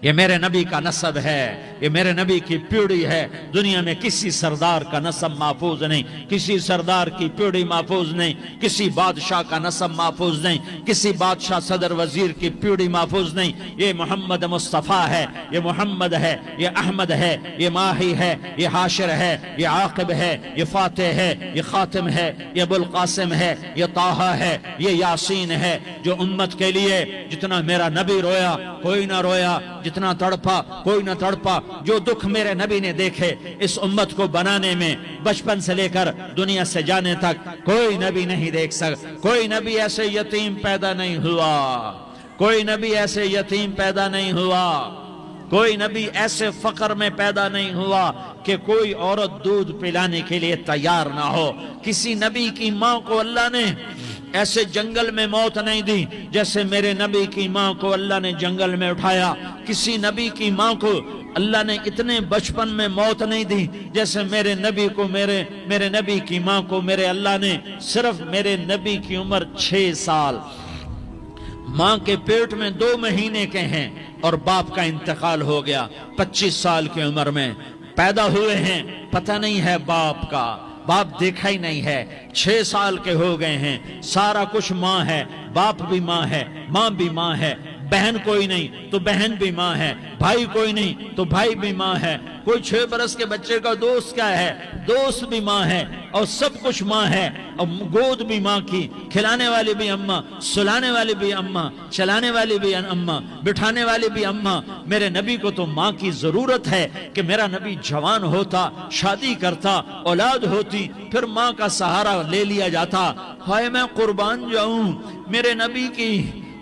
یہ میرے نبی کا نسب ہے، یہ میرے نبی کی پیڑھی ہے۔ دنیا میں کسی سردار کا نسب محفوظ نہیں، کسی سردار کی پیڑھی محفوظ نہیں، کسی بادشاہ کا نسب محفوظ نہیں، کسی بادشاہ صدر وزیر کی پیڑھی محفوظ نہیں۔ یہ محمد مصطفیٰ ہے، یہ محمد ہے، یہ احمد ہے، یہ ماہی ہے، یہ حاشر ہے، یہ عاقب ہے، یہ فاتح ہے، یہ خاتم ہے، یہ ابو القاسم ہے، یہ طٰہٰ ہے، یہ یاسین ہے۔ جو امت کے لیے جتنا میرا نبی رویا کوئی نہ رویا، جتنا تڑپا کوئی نہ تڑپا، جو دکھ میرے نبی نے دیکھے اس امت کو بنانے میں، بچپن سے لے کر دنیا سے جانے تک کوئی نبی نہیں دیکھ سکتا۔ کوئی نبی ایسے یتیم پیدا نہیں ہوا، کوئی نبی ایسے یتیم پیدا نہیں ہوا، کوئی نبی ایسے فقر میں پیدا نہیں ہوا کہ کوئی عورت دودھ پلانے کے لیے تیار نہ ہو۔ کسی نبی کی ماں کو اللہ نے ایسے جنگل میں موت نہیں دی جیسے میرے نبی کی ماں کو اللہ نے جنگل میں اٹھایا۔ کسی نبی کی ماں کو اللہ نے اتنے بچپن میں موت نہیں دی جیسے میرے نبی کو، میرے نبی کی ماں کو میرے اللہ نے صرف میرے نبی کی عمر 6 سال، ماں کے پیٹ میں 2 مہینے کے ہیں اور باپ کا انتقال ہو گیا 25 سال کی عمر میں۔ پیدا ہوئے ہیں، پتہ نہیں ہے باپ کا، باپ دیکھا ہی نہیں ہے، 6 سال کے ہو گئے ہیں، سارا کچھ ماں ہے، باپ بھی ماں ہے، ماں بھی ماں ہے، بہن کوئی نہیں تو بہن بھی ماں ہے، بھائی کوئی نہیں تو بھائی بھی ماں ہے، کوئی 6 برس کے بچے کا دوست کیا ہے، دوست بھی ماں ہے، اور سب کچھ ماں ہے، اور گود بھی ماں کی، کھلانے والی بھی اماں، سلانے والی بھی اماں، چلانے والی بھی اماں، بٹھانے والی بھی اماں۔ میرے نبی کو تو ماں کی ضرورت ہے کہ میرا نبی جوان ہوتا، شادی کرتا، اولاد ہوتی، پھر ماں کا سہارا لے لیا جاتا۔ ہائے میں قربان جاؤں، میرے نبی کی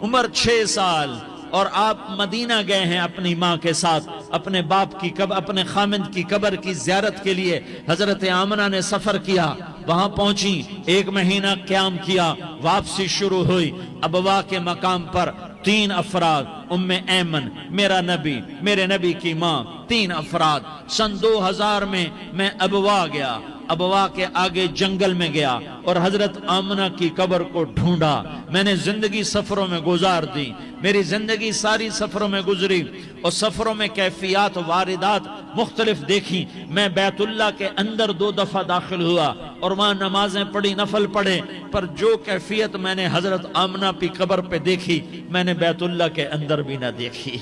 عمر 6 سال اور آپ مدینہ گئے ہیں اپنی ماں کے ساتھ، اپنے باپ کی اپنے خامند کی قبر کی زیارت کے لیے حضرت آمنہ نے سفر کیا، وہاں پہنچی، 1 مہینہ قیام کیا، واپسی شروع ہوئی، ابوا کے مقام پر 3 افراد ام ایمن، میرا نبی، میرے نبی کی ماں، 3 افراد۔ سن 2000 میں ابوا گیا، ابوا کے آگے جنگل میں گیا اور حضرت آمنہ کی قبر کو ڈھونڈا۔ میں نے زندگی سفروں میں گزار دی، میری زندگی ساری سفروں میں گزری اور سفروں میں کیفیات واردات مختلف دیکھی۔ میں بیت اللہ کے اندر 2 دفعہ داخل ہوا اور وہاں نمازیں پڑھی، نفل پڑھے، پر جو کیفیت میں نے حضرت آمنہ کی قبر پہ دیکھی میں نے بیت اللہ کے اندر بھی نہ دیکھی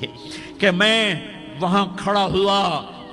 کہ میں وہاں کھڑا ہوا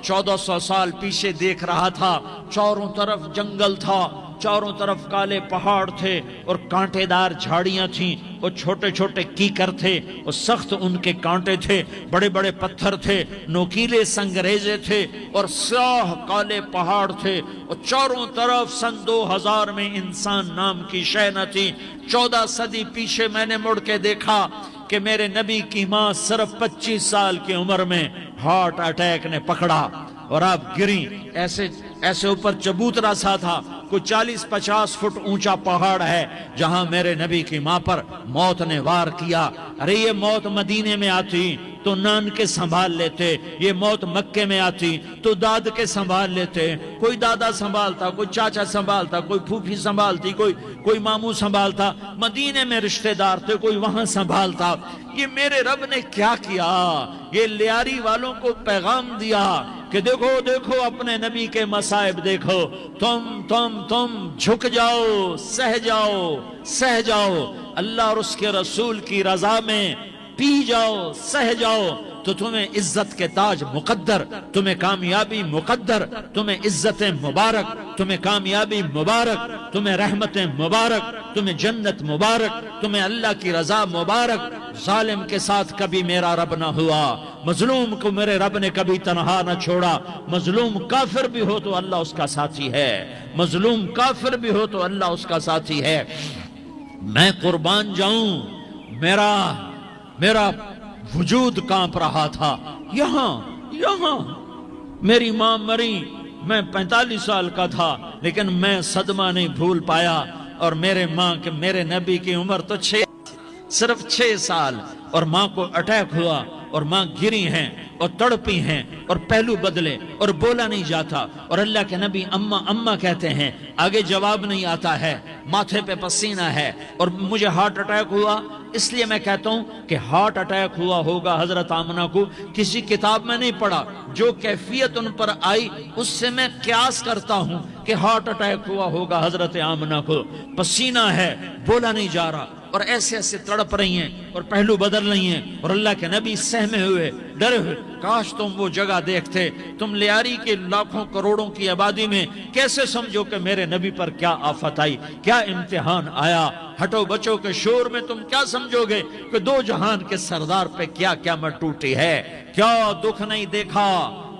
1400 سال پیچھے دیکھ رہا تھا، چاروں طرف جنگل تھا، چاروں طرف کالے پہاڑ تھے اور کانٹے دار جھاڑیاں تھیں اور چھوٹے چھوٹے کیکر تھے اور سخت ان کے کانٹے تھے، بڑے بڑے پتھر تھے، نوکیلے سنگریزے تھے اور سیاہ کالے پہاڑ تھے اور چاروں طرف سن 2000 میں انسان نام کی شے نہ تھی۔ 14 صدی پیچھے میں نے مڑ کے دیکھا کہ میرے نبی کی ماں صرف 25 سال کی عمر میں ہارٹ اٹیک نے پکڑا اور آپ گری، ایسے اوپر چبوترا سا تھا، کوئی 40-50 فٹ اونچا پہاڑ ہے جہاں میرے نبی کی ماں پر موت نے وار کیا۔ ارے یہ موت مدینے میں آتی تو نان کے سنبھال لیتے، یہ موت مکے میں آتی تو داد کے سنبھال لیتے، کوئی دادا سنبھالتا، کوئی چاچا سنبھالتا، کوئی پھوپھی سنبھالتی، کوئی ماموں سنبھالتا، مدینے میں رشتہ دار تھے، کوئی وہاں سنبھالتا۔ یہ میرے رب نے کیا کیا؟ یہ لیاری والوں کو پیغام دیا کہ دیکھو دیکھو اپنے نبی کے مصائب دیکھو، تم جھک جاؤ، سہ جاؤ، اللہ اور اس کے رسول کی رضا میں پی جاؤ، سہ جاؤ تو تمہیں عزت کے تاج مقدر، تمہیں کامیابی مقدر، تمہیں عزتیں مبارک، تمہیں کامیابی مبارک، تمہیں رحمتیں مبارک، تمہیں جنت مبارک، تمہیں اللہ کی رضا مبارک۔ ظالم کے ساتھ کبھی میرا رب نہ ہوا، مظلوم کو میرے رب نے کبھی تنہا نہ چھوڑا۔ مظلوم کافر بھی ہو تو اللہ اس کا ساتھی ہے، مظلوم کافر بھی ہو تو اللہ اس کا ساتھی ہے۔ میں قربان جاؤں، میرا وجود کانپ رہا تھا۔ یہاں میری ماں مری، میں 45 سال کا تھا، لیکن میں صدمہ نہیں بھول پایا۔ اور میرے نبی کی عمر تو صرف 6 سال، اور ماں کو اٹیک ہوا اور ماں گری ہیں اور تڑپی ہیں اور پہلو بدلے اور بولا نہیں جاتا، اور اللہ کے نبی اماں اماں کہتے ہیں، آگے جواب نہیں آتا ہے، ماتھے پہ پسینہ ہے، اور مجھے ہارٹ اٹیک ہوا۔ اس لیے میں کہتا ہوں کہ ہارٹ اٹیک ہوا ہوگا حضرت آمنہ کو، کسی کتاب میں نہیں پڑھا، جو کیفیت ان پر آئی اس سے میں قیاس کرتا ہوں کہ ہارٹ اٹیک ہوا ہوگا حضرت آمنہ کو۔ پسینہ ہے، بولا نہیں جا رہا، اور ایسے تڑپ رہی ہیں اور پہلو بدل رہی ہیں، اور اللہ کے نبی سہمے ہوئے، ڈرے ہوئے۔ کاش تم وہ جگہ دیکھتے، تم لیاری کے لاکھوں کروڑوں کی آبادی میں کیسے سمجھو کہ میرے نبی پر کیا آفت آئی، کیا امتحان آیا۔ ہٹو بچوں کے شور میں تم کیا سمجھو گے کہ 2 جہان کے سردار پہ کیا قیامت ٹوٹی ہے۔ کیا دکھ نہیں دیکھا،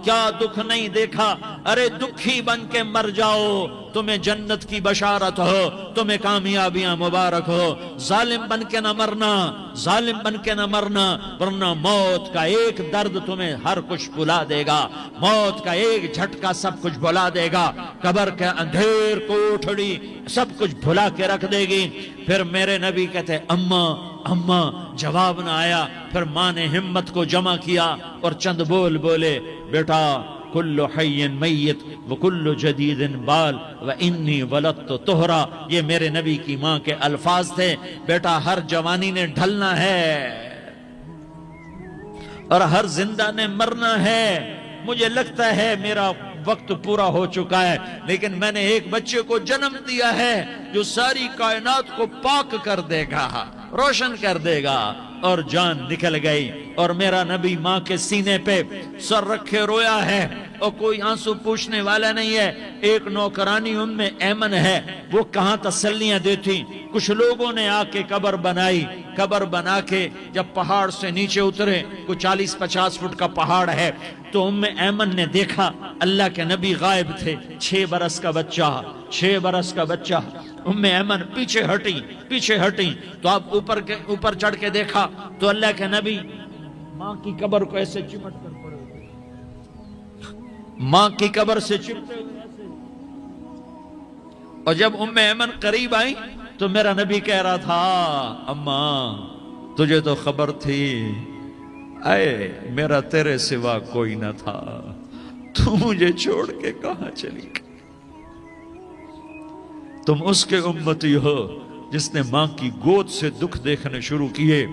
کیا دکھ نہیں دیکھا۔ ارے دکھی بن کے مر جاؤ، تمہیں جنت کی بشارت ہو، تمہیں کامیابیاں مبارک ہو۔ ظالم بن کے نہ مرنا، ظالم بن کے نہ مرنا، ورنہ موت کا ایک درد تمہیں ہر کچھ بھلا دے گا، موت کا ایک جھٹکا سب کچھ بھلا دے گا، قبر کے اندھیر کوٹھڑی سب کچھ بھلا کے رکھ دے گی۔ پھر میرے نبی کہتے اماں، جواب نہ آیا۔ پھر ماں نے ہمت کو جمع کیا اور چند بولے، بیٹا کل حی میت وکل جدید بال وانی ولدت طہرا۔ یہ میرے نبی کی ماں کے الفاظ تھے، بیٹا ہر جوانی نے ڈھلنا ہے اور ہر زندہ نے مرنا ہے۔ مجھے لگتا ہے میرا وقت پورا ہو چکا ہے، لیکن میں نے ایک بچے کو جنم دیا ہے جو ساری کائنات کو پاک کر دے گا، روشن کر دے گا۔ اور جان نکل گئی، اور میرا نبی ماں کے سینے پہ سر رکھے رویا ہے اور کوئی آنسو پوچھنے والا نہیں ہے۔ ایک نوکرانی ام ایمن ہے، وہ کہاں تسلیاں دیتی۔ کچھ لوگوں نے آ کے قبر بنائی، قبر بنا کے جب پہاڑ سے نیچے اترے، کوئی 40-50 فٹ کا پہاڑ ہے، تو ام ایمن نے دیکھا اللہ کے نبی غائب تھے، 6 برس کا بچہ۔ ام ایمن پیچھے ہٹی تو آپ اوپر چڑھ کے دیکھا تو اللہ کے نبی ماں کی قبر کو ایسے چمٹ کر پڑے ہوئے، ماں کی قبر سے چمٹے ہوئے ایسے۔ اور جب ام ایمن قریب آئی تو میرا نبی کہہ رہا تھا، اماں تجھے تو خبر تھی اے میرا تیرے سوا کوئی نہ تھا، تو مجھے چھوڑ کے کہاں چلی گئی؟ تم اس کے امتی ہو جس نے ماں کی گود سے دکھ دیکھنے شروع کیے،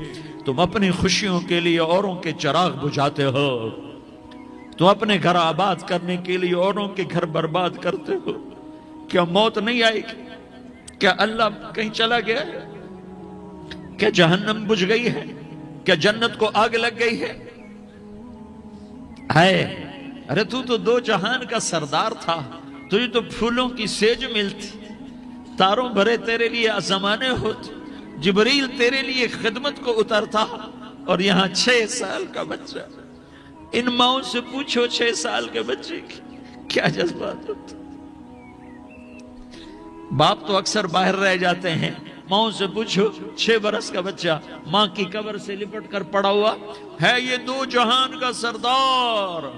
تم اپنی خوشیوں کے لیے اوروں کے چراغ بجھاتے ہو، تم اپنے گھر آباد کرنے کے لیے اوروں کے گھر برباد کرتے ہو۔ کیا موت نہیں آئے گی؟ کیا اللہ کہیں چلا گیا ہے؟ کیا جہنم بجھ گئی ہے؟ کیا جنت کو آگ لگ گئی ہے؟ ارے تو دو جہان کا سردار تھا، تجھے تو پھولوں کی سیج ملتی، تاروں بھرے تیرے لیے زمانے ہوتے، جبریل تیرے لیے خدمت کو اترتا، اور یہاں 6 سال کا بچہ۔ ان ماؤں سے پوچھو 6 سال کے بچے کی کیا جذبات ہوتے۔ باپ تو اکثر باہر رہ جاتے ہیں، ماؤں سے پوچھو 6 برس کا بچہ ماں کی قبر سے لپٹ کر پڑا ہوا ہے۔ یہ دو جہان کا سردار،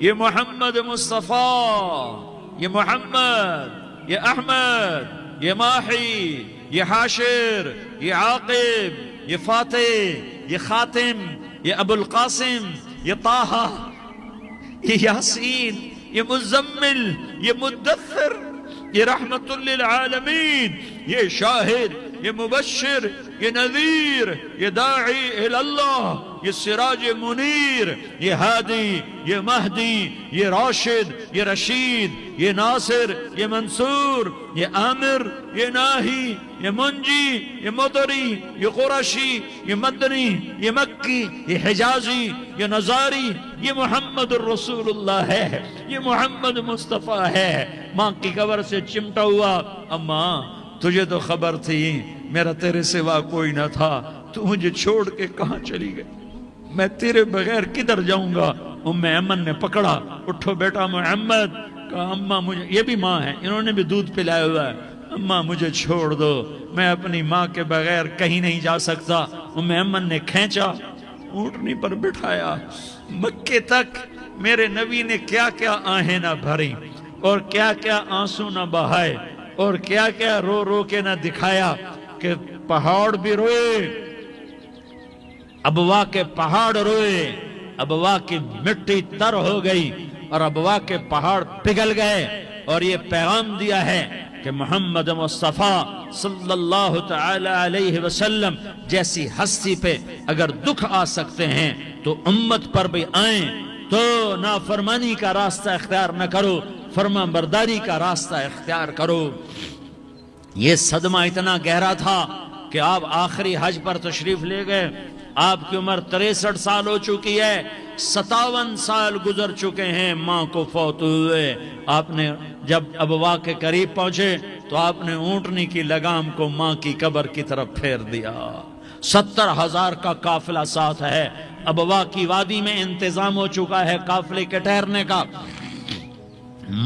یہ محمد مصطفیٰ، یہ محمد، یہ احمد، یہ ماحی، یہ حاشر، یہ عاقب، یہ فاتح، یہ خاتم، یہ ابو القاسم، یہ طٰہٰ، یہ یاسین، یہ مزمل، یہ مدثر، یہ رحمت للعالمین، یہ شاہد، یہ مبشر، یہ نذیر، یہ داعی اللہ، یہ سراج منیر، یہ ہادی، یہ مہدی، یہ راشد، یہ رشید، یہ ناصر، یہ منصور، یہ عامر، یہ ناہی، یہ منجی، یہ مدری، یہ قرشی، یہ مدنی، یہ مکی، یہ حجازی، یہ نظاری، یہ محمد الرسول اللہ ہے، یہ محمد مصطفیٰ ہے۔ ماں کی قبر سے چمٹا ہوا، اماں تجھے تو خبر تھی میرا تیرے سوا کوئی نہ تھا، تو مجھے چھوڑ کے کہاں چلی گئی؟ میں تیرے بغیر کدھر جاؤں گا؟ ام ایمن نے پکڑا، اٹھو بیٹا محمد، کہا اماں مجھے، یہ بھی ماں ہے، انہوں نے بھی دودھ پلایا ہوا ہے، اماں مجھے چھوڑ دو، میں اپنی ماں کے بغیر کہیں نہیں جا سکتا۔ ام ایمن نے کھینچا، اونٹنی پر بٹھایا، مکے تک میرے نبی نے کیا کیا آہیں نہ بھری، اور کیا کیا آنسو نہ بہائے، اور کیا کیا رو رو کے نہ دکھایا کہ پہاڑ بھی روئے، ابوا کے پہاڑ روئے، ابوا کی مٹی تر ہو گئی اور ابوا کے پہاڑ پگھل گئے، اور یہ پیغام دیا ہے کہ محمد مصطفیٰ صلی اللہ تعالی علیہ وسلم جیسی ہستی پہ اگر دکھ آ سکتے ہیں تو امت پر بھی آئیں، تو نافرمانی کا راستہ اختیار نہ کرو، فرما برداری کا راستہ اختیار کرو۔ یہ صدمہ اتنا گہرا تھا کہ آپ آخری حج پر تشریف لے گئے، آپ کی عمر 63 سال ہو چکی ہے، 57 سال گزر چکے ہیں ماں کو فوت ہوئے۔ آپ نے جب ابوا کے قریب پہنچے تو آپ نے اونٹنی کی لگام کو ماں کی قبر کی طرف پھیر دیا۔ 70,000 کا قافلہ ساتھ ہے، ابوا کی وادی میں انتظام ہو چکا ہے قافلے کے ٹھہرنے کا۔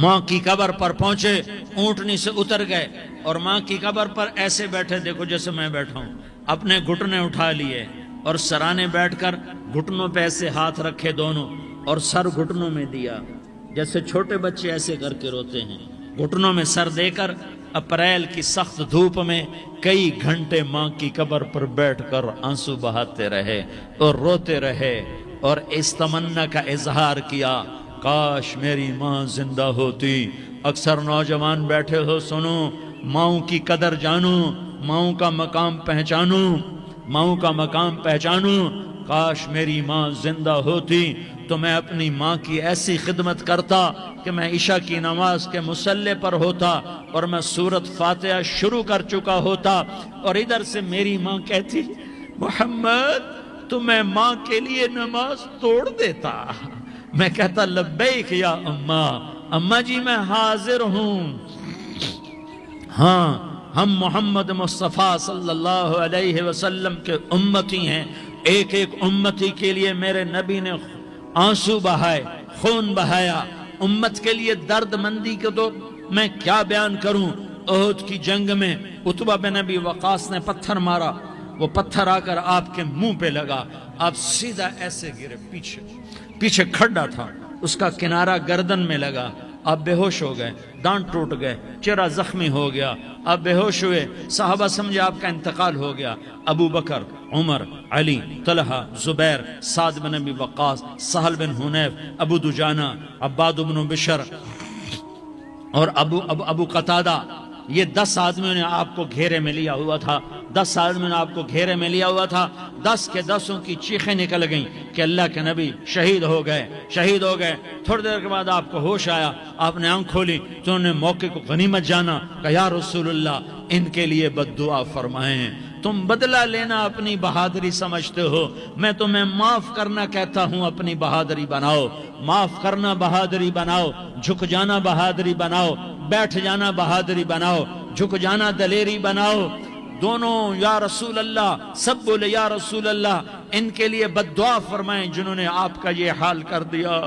ماں کی قبر پر پہنچے، اونٹنی سے اتر گئے اور ماں کی قبر پر ایسے بیٹھے، دیکھو جیسے میں بیٹھا ہوں، اپنے گھٹنے اٹھا لیے اور سرانے بیٹھ کر گھٹنوں پہ ایسے ہاتھ رکھے دونوں، اور سر گھٹنوں میں دیا، جیسے چھوٹے بچے ایسے کر کے روتے ہیں، گھٹنوں میں سر دے کر اپریل کی سخت دھوپ میں کئی گھنٹے ماں کی قبر پر بیٹھ کر آنسو بہاتے رہے اور روتے رہے، اور اس تمنا کا اظہار کیا، کاش میری ماں زندہ ہوتی۔ اکثر نوجوان بیٹھے ہو، سنو، ماؤں کی قدر جانو، ماؤں کا مقام پہچانو، ماؤں کا مقام پہچانو۔ کاش میری ماں زندہ ہوتی تو میں اپنی ماں کی ایسی خدمت کرتا کہ میں عشاء کی نماز کے مصلی پر ہوتا اور میں سورۃ فاتحہ شروع کر چکا ہوتا، اور ادھر سے میری ماں کہتی محمد تو میں ماں کے لیے نماز توڑ دیتا۔ میں کہتا لبیک یا اماں، اماں جی میں حاضر ہوں۔ ہاں، ہم محمد مصطفیٰ صلی اللہ علیہ وسلم کے امتی ہیں، ایک ایک امتی کے لیے میرے نبی نے آنسو بہائے، خون بہایا، امت کے لیے درد مندی کو تو میں کیا بیان کروں۔ احد کی جنگ میں عتبہ بن ابی وقاص نے پتھر مارا، وہ پتھر آ کر آپ کے منہ پہ لگا، آپ سیدھا ایسے گرے، پیچھے کھڈا تھا، اس کا کنارہ گردن میں لگا، آپ بے ہوش ہو گئے، دانت ٹوٹ گئے، چہرہ زخمی ہو گیا، آپ بے ہوش ہوئے، صحابہ سمجھے آپ کا انتقال ہو گیا۔ ابو بکر، عمر، علی، طلحہ، زبیر، سعد بن ابی وقاص، سہل بن حنیف، ابو دجانہ، عباد بن بشر اور ابو قتادہ، یہ 10 آدمیوں نے آپ کو گھیرے میں لیا ہوا تھا، 10 آدمیوں نے آپ کو گھیرے میں لیا ہوا تھا۔ 10 کے 10 کی چیخیں نکل گئیں کہ اللہ کے نبی شہید ہو گئے، شہید ہو گئے۔ تھوڑی دیر کے بعد آپ کو ہوش آیا، آپ نے آنکھ کھولی تو انہوں نے موقع کو غنیمت جانا کہ یا رسول اللہ ان کے لیے بد دعا فرمائیں، تم بدلہ لینا اپنی بہادری سمجھتے ہو، میں تمہیں معاف کرنا کہتا ہوں، اپنی بہادری بناؤ، معاف کرنا بہادری بناؤ، جھک جانا بہادری بناؤ، بیٹھ جانا بہادری بناؤ، جھک جانا دلیری بناؤ۔ دونوں یا رسول اللہ، سب بولے یا رسول اللہ ان کے لیے بد دعا فرمائیں جنہوں نے آپ کا یہ حال کر دیا۔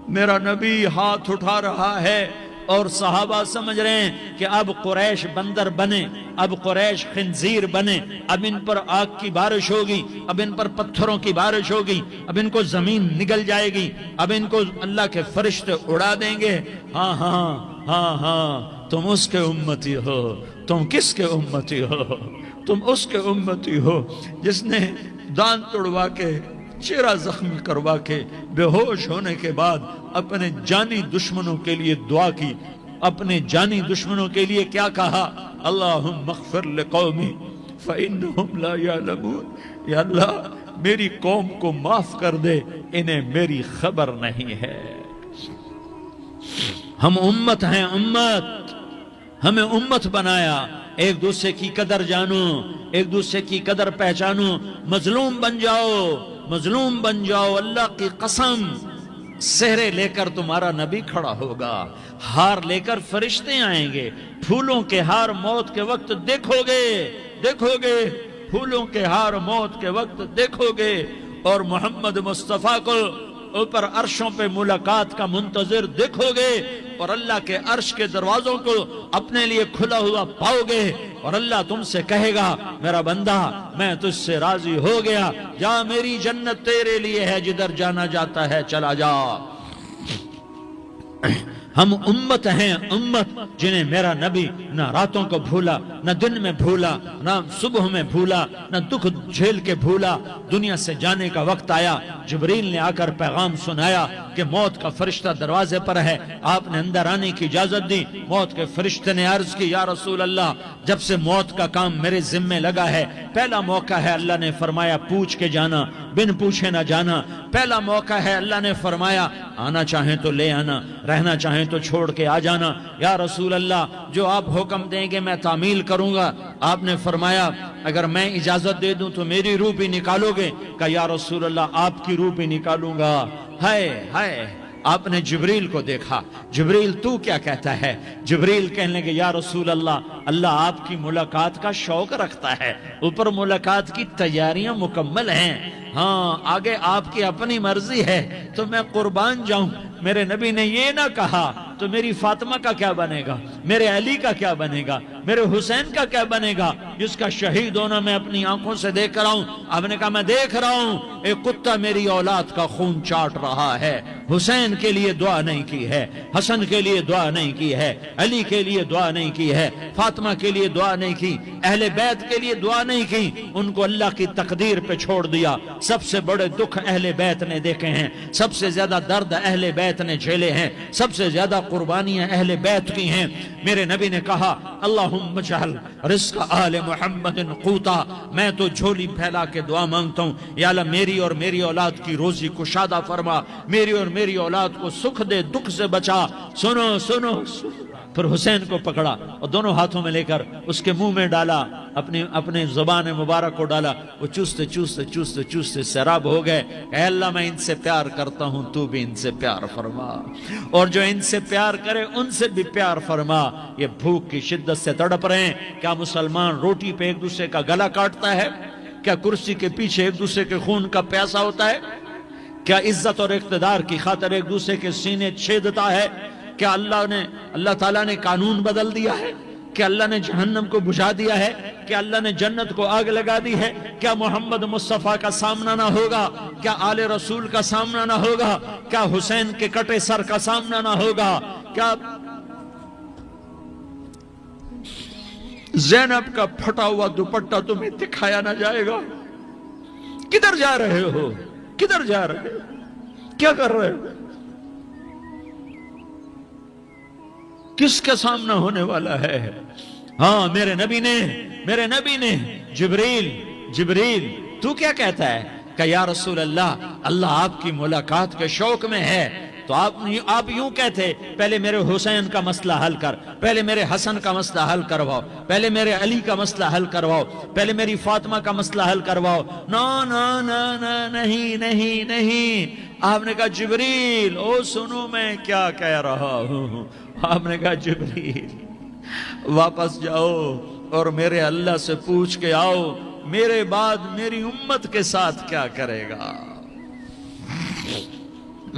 میرا نبی ہاتھ اٹھا رہا ہے اور صحابہ سمجھ رہے ہیں کہ اب قریش بندر بنے، اب قریش خنزیر بنے، اب ان پر آگ کی بارش ہوگی، اب ان پر پتھروں کی بارش ہوگی، اب ان کو زمین نگل جائے گی، اب ان کو اللہ کے فرشتے اڑا دیں گے۔ ہاں ہاں ہاں ہاں، تم اس کے امتی ہو۔ تم کس کے امتی ہو؟ تم اس کے امتی ہو جس نے دانت توڑوا کے، چہرہ زخمی کروا کے، بے ہوش ہونے کے بعد اپنے جانی دشمنوں کے لیے دعا کی، اپنے جانی دشمنوں کے لیے کیا کہا؟ اللہم اغفر لقومی فإنہم لا یعلمون، یا اللہ میری قوم کو معاف کر دے، انہیں میری خبر نہیں ہے۔ ہم امت ہیں، امت، ہمیں امت بنایا، ایک دوسرے کی قدر جانو، ایک دوسرے کی قدر پہچانو، مظلوم بن جاؤ، مظلوم بن جاؤ۔ اللہ کی قسم، سہرے لے کر تمہارا نبی کھڑا ہوگا، ہار لے کر فرشتے آئیں گے، پھولوں کے ہار موت کے وقت دیکھو گے، دیکھو گے، پھولوں کے ہار موت کے وقت دیکھو گے، اور محمد مصطفیٰ کو اوپر عرشوں پہ ملاقات کا منتظر دیکھو گے، اور اللہ کے عرش کے دروازوں کو اپنے لیے کھلا ہوا پاؤ گے، اور اللہ تم سے کہے گا میرا بندہ میں تجھ سے راضی ہو گیا، جا میری جنت تیرے لیے ہے، جدھر جانا جاتا ہے چلا جا۔ ہم امت ہیں، امت جنہیں میرا نبی نہ راتوں کو بھولا، نہ دن میں بھولا، نہ صبح میں بھولا، نہ دکھ جھیل کے بھولا۔ دنیا سے جانے کا وقت آیا، جبریل نے آ کر پیغام سنایا کہ موت کا فرشتہ دروازے پر ہے، آپ نے اندر آنے کی اجازت دی۔ موت کے فرشتے نے عرض کی یا رسول اللہ جب سے موت کا کام میرے ذمہ لگا ہے، پہلا موقع ہے، اللہ نے فرمایا پوچھ کے جانا، بن پوچھے نہ جانا، پہلا موقع ہے، اللہ نے فرمایا آنا چاہیں تو لے آنا، رہنا چاہیں تو چھوڑ کے آ جانا۔ یا رسول اللہ جو آپ حکم دیں گے میں تعمیل کروں گا۔ آپ نے فرمایا اگر میں اجازت دے دوں تو میری روح بھی نکالو گے؟ کہا یا رسول اللہ آپ کی روح بھی نکالوں گا۔ ہائے ہائے، آپ نے جبریل کو دیکھا، جبریل تو کیا کہتا ہے؟ جبریل کہنے لگے یا رسول اللہ اللہ آپ کی ملاقات کا شوق رکھتا ہے، اوپر ملاقات کی تیاریاں مکمل ہیں، ہاں آگے آپ کی اپنی مرضی ہے تو میں قربان جاؤں۔ میرے نبی نے یہ نہ کہا تو میری فاطمہ کا کیا بنے گا، میرے علی کا کیا بنے گا، میرے حسین کا کیا بنے گا جس کا شہید ہونا میں اپنی آنکھوں سے دیکھ رہا ہوں۔ آپ نے کہا میں دیکھ رہا ہوں ایک کتا میری اولاد کا خون چاٹ رہا ہے، حسین کے لیے دعا نہیں کی ہے، حسن کے لیے دعا نہیں کی ہے، علی کے لیے دعا نہیں کی ہے، فاطمہ کے لیے دعا نہیں کی، اہل بیت کے لیے دعا نہیں کی، ان کو اللہ کی تقدیر پہ چھوڑ دیا۔ سب سے بڑے دکھ اہل بیت نے دیکھے ہیں، سب سے زیادہ درد اہل بیت نے جھیلے ہیں، سب سے زیادہ قربانیاں اہل بیت کی ہیں۔ میرے نبی نے کہا اللہم اجعل رزق آل محمد قوتا، میں تو جھولی پھیلا کے دعا مانگتا ہوں یا اللہ میری اور میری اولاد کی روزی کشادہ فرما، میری اور میری اولاد کو سکھ دے، دکھ سے بچا۔ سنو سنو پھر حسین کو پکڑا اور دونوں ہاتھوں میں لے کر اس کے منہ میں ڈالا، اپنے زبان مبارک کو ڈالا، وہ چوستے چوستے چوستے چوستے سیراب ہو گئے۔ اے اللہ میں ان سے پیار کرتا ہوں، تو بھی ان سے پیار فرما، اور جو ان سے پیار کرے ان سے بھی پیار فرما۔ یہ بھوک کی شدت سے تڑپ رہے ہیں، کیا مسلمان روٹی پہ ایک دوسرے کا گلا کاٹتا ہے؟ کیا کرسی کے پیچھے ایک دوسرے کے خون کا پیاسا ہوتا ہے؟ کیا عزت اور اقتدار کی خاطر ایک دوسرے کے سینے چھیدتا ہے؟ کیا اللہ تعالیٰ نے قانون بدل دیا ہے؟ کہ اللہ نے جہنم کو بجھا دیا ہے؟ کیا اللہ نے جنت کو آگ لگا دی ہے؟ کیا محمد مصطفیٰ کا سامنا نہ ہوگا؟ کیا آل رسول کا سامنا نہ ہوگا؟ کیا حسین کے کٹے سر کا سامنا نہ ہوگا؟ کیا زینب کا پھٹا ہوا دوپٹہ تمہیں دکھایا نہ جائے گا؟ کدھر جا رہے ہو؟ کدھر جا رہے ہو؟ کیا کر رہے ہو؟ کس کا سامنا ہونے والا ہے؟ ہاں میرے نبی نے جبریل تو کیا کہتا ہے کہ یا رسول اللہ آپ کی ملاقات کے شوق میں ہے، تو آپ یوں کہتے پہلے میرے حسین کا مسئلہ حل کر، پہلے میرے حسن کا مسئلہ حل کرواؤ، پہلے میرے علی کا مسئلہ حل کرواؤ، پہلے میری فاطمہ کا مسئلہ حل کرواؤ۔ نہیں، آپ نے کہا جبریل سنو میں کیا کہہ رہا ہوں۔ آپ نے کہا جبریل واپس جاؤ اور میرے اللہ سے پوچھ کے آؤ میرے بعد میری امت کے ساتھ کیا کرے گا،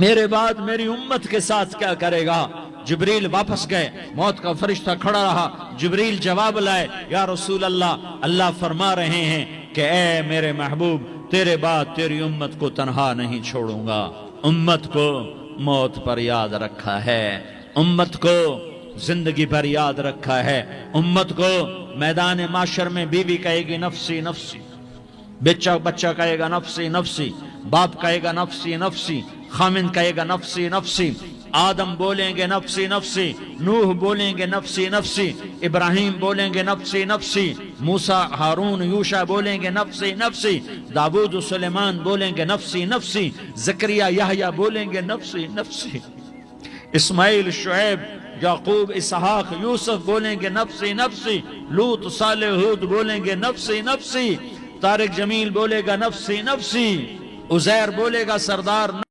میرے بعد میری امت کے ساتھ کیا کرے گا۔ جبریل واپس گئے، موت کا فرشتہ کھڑا رہا، جبریل جواب لائے، یا رسول اللہ فرما رہے ہیں کہ اے میرے محبوب تیرے بعد تیری امت کو تنہا نہیں چھوڑوں گا، امت کو موت پر یاد رکھا ہے، امت کو زندگی پر یاد رکھا ہے، امت کو میدان معاشر میں بیوی کہے گی نفسی نفسی، بچہ کہے گا نفسی نفسی، باپ کہے گا نفسی نفسی، خامن کہے گا نفسی نفسی، آدم بولیں گے نفسی نفسی، نوح بولیں گے نفسی نفسی، ابراہیم بولیں گے نفسی نفسی، موسیٰ ہارون یوشع بولیں گے نفسی نفسی، داؤد سلیمان بولیں گے نفسی نفسی، زکریا یحییٰ بولیں گے نفسی نفسی، اسماعیل شعیب یعقوب اسحاق یوسف بولیں گے نفسی نفسی، لوط صالح ہود بولیں گے نفسی نفسی، طارق جمیل بولے گا نفسی نفسی، عزیر بولے گا سردار